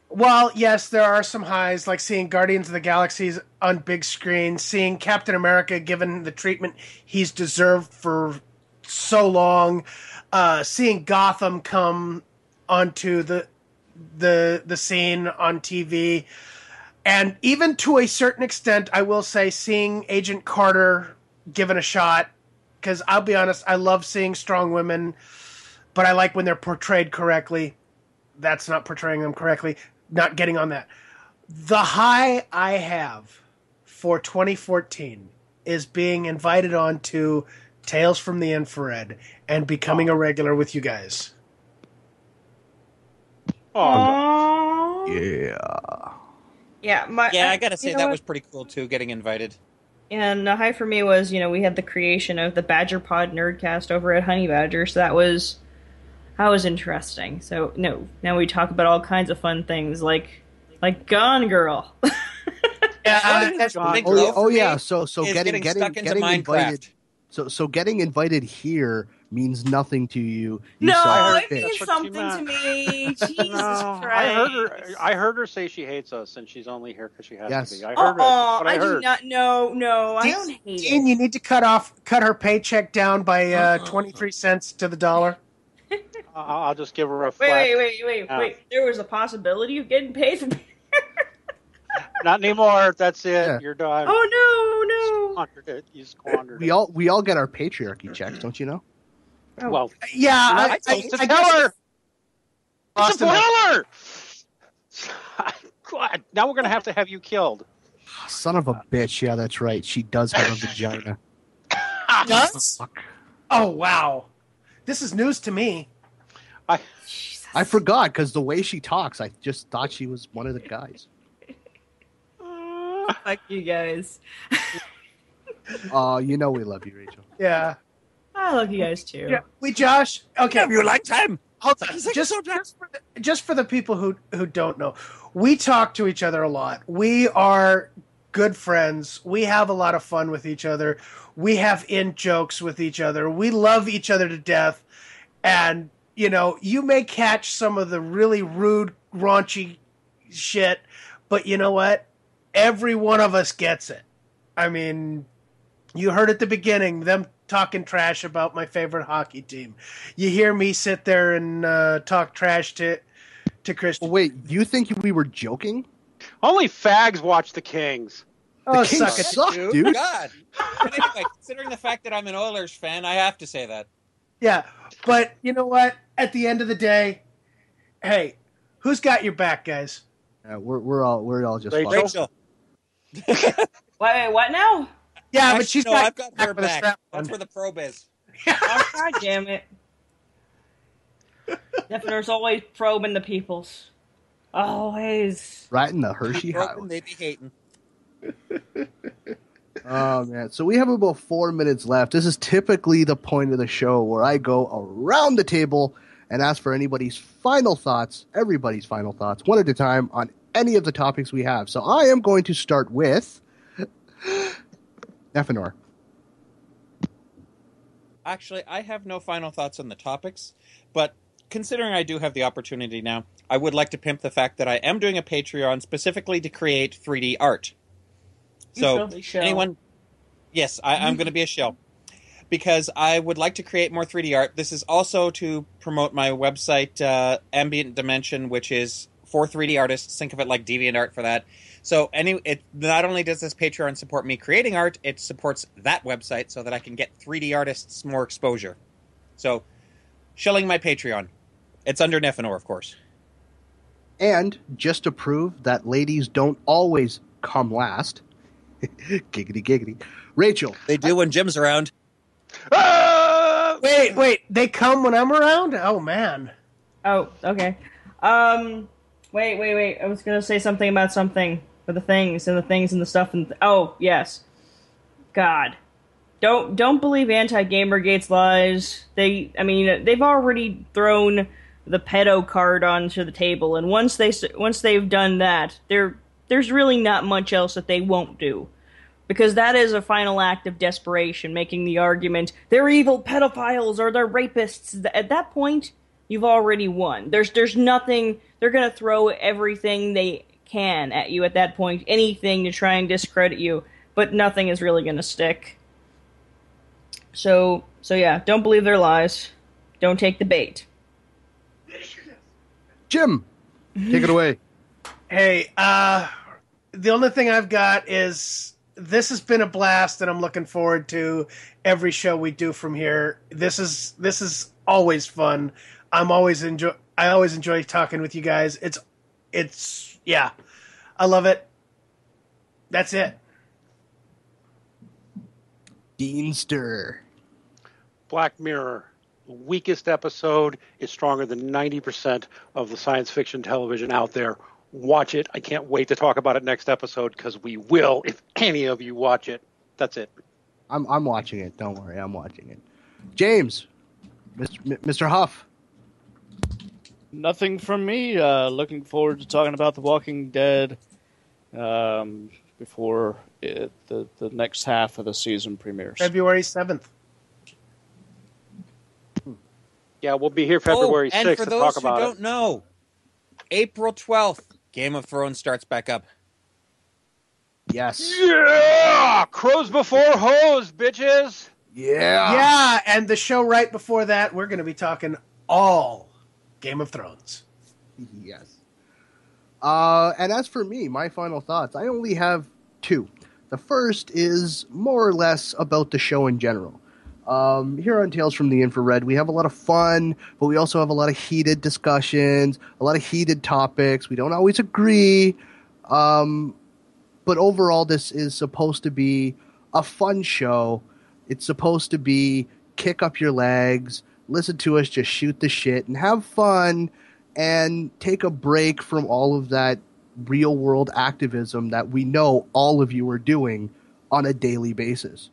while yes, there are some highs, like seeing Guardians of the Galaxy on big screen, seeing Captain America given the treatment he's deserved for so long, seeing Gotham come onto the scene on TV, and even to a certain extent, I will say, seeing Agent Carter given a shot, because I'll be honest, I love seeing strong women, but I like when they're portrayed correctly. That's not portraying them correctly, not getting on that. The high I have for 2014 is being invited on to Tales from the Infrared and becoming a regular with you guys. Oh, yeah. I gotta say that was pretty cool too, getting invited. And the high for me was, we had the creation of the Badger Pod Nerdcast over at Honey Badger, so that was interesting. So now we talk about all kinds of fun things like Gone Girl. Yeah, So getting invited. So getting invited here means nothing to you. It means something to me. Jesus Christ! I heard her say she hates us, and she's only here because she has to be. I heard I do not. No, I don't hate it. And you need to cut her paycheck down by 23 cents to the dollar. I'll just give her a flat. Wait. There was a possibility of getting paid for. Not anymore. That's it. Yeah. You're done. Oh no! You squandered it. We all get our patriarchy checks, don't you know? Oh. Well, yeah. I tell her. It's a spoiler. God, now we're gonna have you killed. Son of a bitch. Yeah, that's right. She does have a vagina. Does? Oh wow, this is news to me. I forgot because the way she talks, I just thought she was one of the guys. Fuck you guys. We love you, Rachel. Yeah. I love you guys too. Yeah. Josh. Okay. Have you like time? Just for the people who don't know, we talk to each other a lot. We are good friends. We have a lot of fun with each other. We have in jokes with each other. We love each other to death. And you may catch some of the really rude, raunchy shit, but you know what? Every one of us gets it. I mean, you heard at the beginning them talking trash about my favorite hockey team. You hear me sit there and talk trash to Christian. Wait, you think we were joking? Only fags watch the Kings. The Kings suck, dude. God. But anyway, considering the fact that I'm an Oilers fan, I have to say that. Yeah, but you know what? At the end of the day, hey, who's got your back, guys? We're all just Rachel? Rachel. Wait, what now? Yeah, Actually, but she's no, got I've got her with a back. strap That's on. where the probe is. Oh, God damn it. Definitely always probing the peoples. Always. right in the Hershey Broken, Highway. they be hating. Oh man! So we have about 4 minutes left. This is typically the point of the show where I go around the table and ask for anybody's final thoughts, everybody's final thoughts, one at a time on any of the topics we have. So I am going to start with Nephenor. Actually, I have no final thoughts on the topics, but considering I do have the opportunity now, I would like to pimp the fact that I am doing a Patreon specifically to create 3D art. So, anyone... Yes, I'm going to be a shill. Because I would like to create more 3D art. This is also to promote my website, Ambient Dimension, which is for 3D artists. Think of it like DeviantArt for that. So not only does this Patreon support me creating art, it supports that website so that I can get 3D artists more exposure. So, shilling my Patreon. It's under Nephenor, of course. And just to prove that ladies don't always come last, giggity giggity, Rachel. They do when Jim's around. Wait, they come when I'm around? Oh, man. Oh, okay. Wait. I was gonna say something about something for the things and the stuff and oh, yes. God. Don't believe anti-Gamergate's lies. They've already thrown the pedo card onto the table, and once they've done that, there's really not much else that they won't do. Because that is a final act of desperation, making the argument, they're evil pedophiles or they're rapists. At that point, you've already won. There's nothing, they're going to throw everything they can at you at that point, anything to try and discredit you, but nothing is really going to stick. So yeah, don't believe their lies. Don't take the bait. Jim, take it away. Hey, the only thing I've got is this has been a blast, and I'm looking forward to every show we do from here. This is always fun. I always enjoy talking with you guys. It's yeah, I love it. That's it. Deanster. Black Mirror. The weakest episode is stronger than 90% of the science fiction television out there. Watch it. I can't wait to talk about it next episode because we will if any of you watch it. That's it. I'm watching it. Don't worry, I'm watching it. James, Mr. Huff. Nothing from me. Looking forward to talking about The Walking Dead before the next half of the season premieres. February 7th. Yeah, we'll be here February 6th and for to those talk who about don't it. know, April 12th, Game of Thrones starts back up. Yes. Yeah! Crows before hoes, bitches! Yeah, and the show right before that, we're going to be talking all Game of Thrones. Yes. And as for me, my final thoughts, I only have two. The first is more or less about the show in general. Here on Tales from the Infrared, we have a lot of fun, but we also have a lot of heated discussions, a lot of heated topics. We don't always agree. But overall, this is supposed to be a fun show. It's supposed to be kick up your legs, listen to us just shoot the shit, and have fun, and take a break from all of that real-world activism that we know all of you are doing on a daily basis.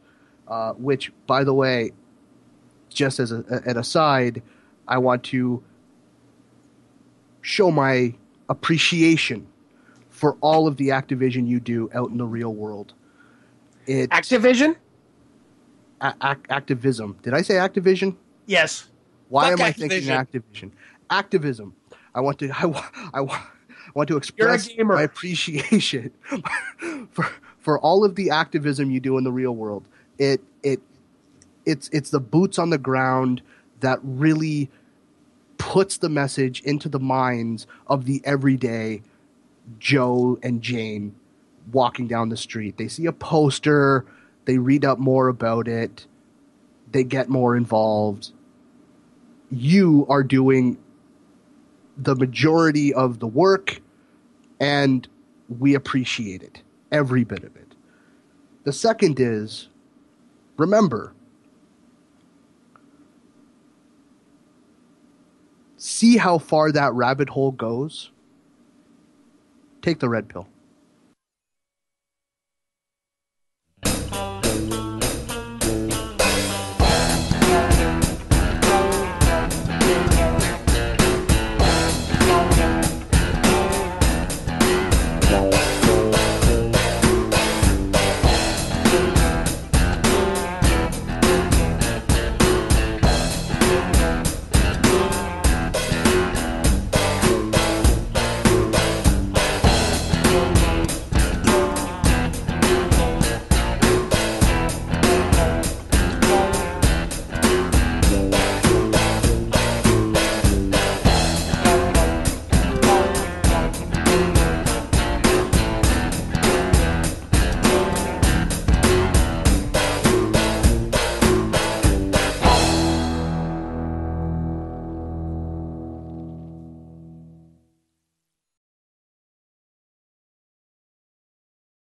Which, by the way, just as an aside, I want to show my appreciation for all of the Activision you do out in the real world. Activision? Activism. Did I say Activision? Yes. Why Fuck am I thinking Activision? Activism. I want to express gamer. my appreciation for all of the activism you do in the real world. It's the boots on the ground that really puts the message into the minds of the everyday Joe and Jane walking down the street. They see a poster, they read up more about it, they get more involved, you are doing the majority of the work, and we appreciate it, every bit of it. The second is, remember, see how far that rabbit hole goes. Take the red pill.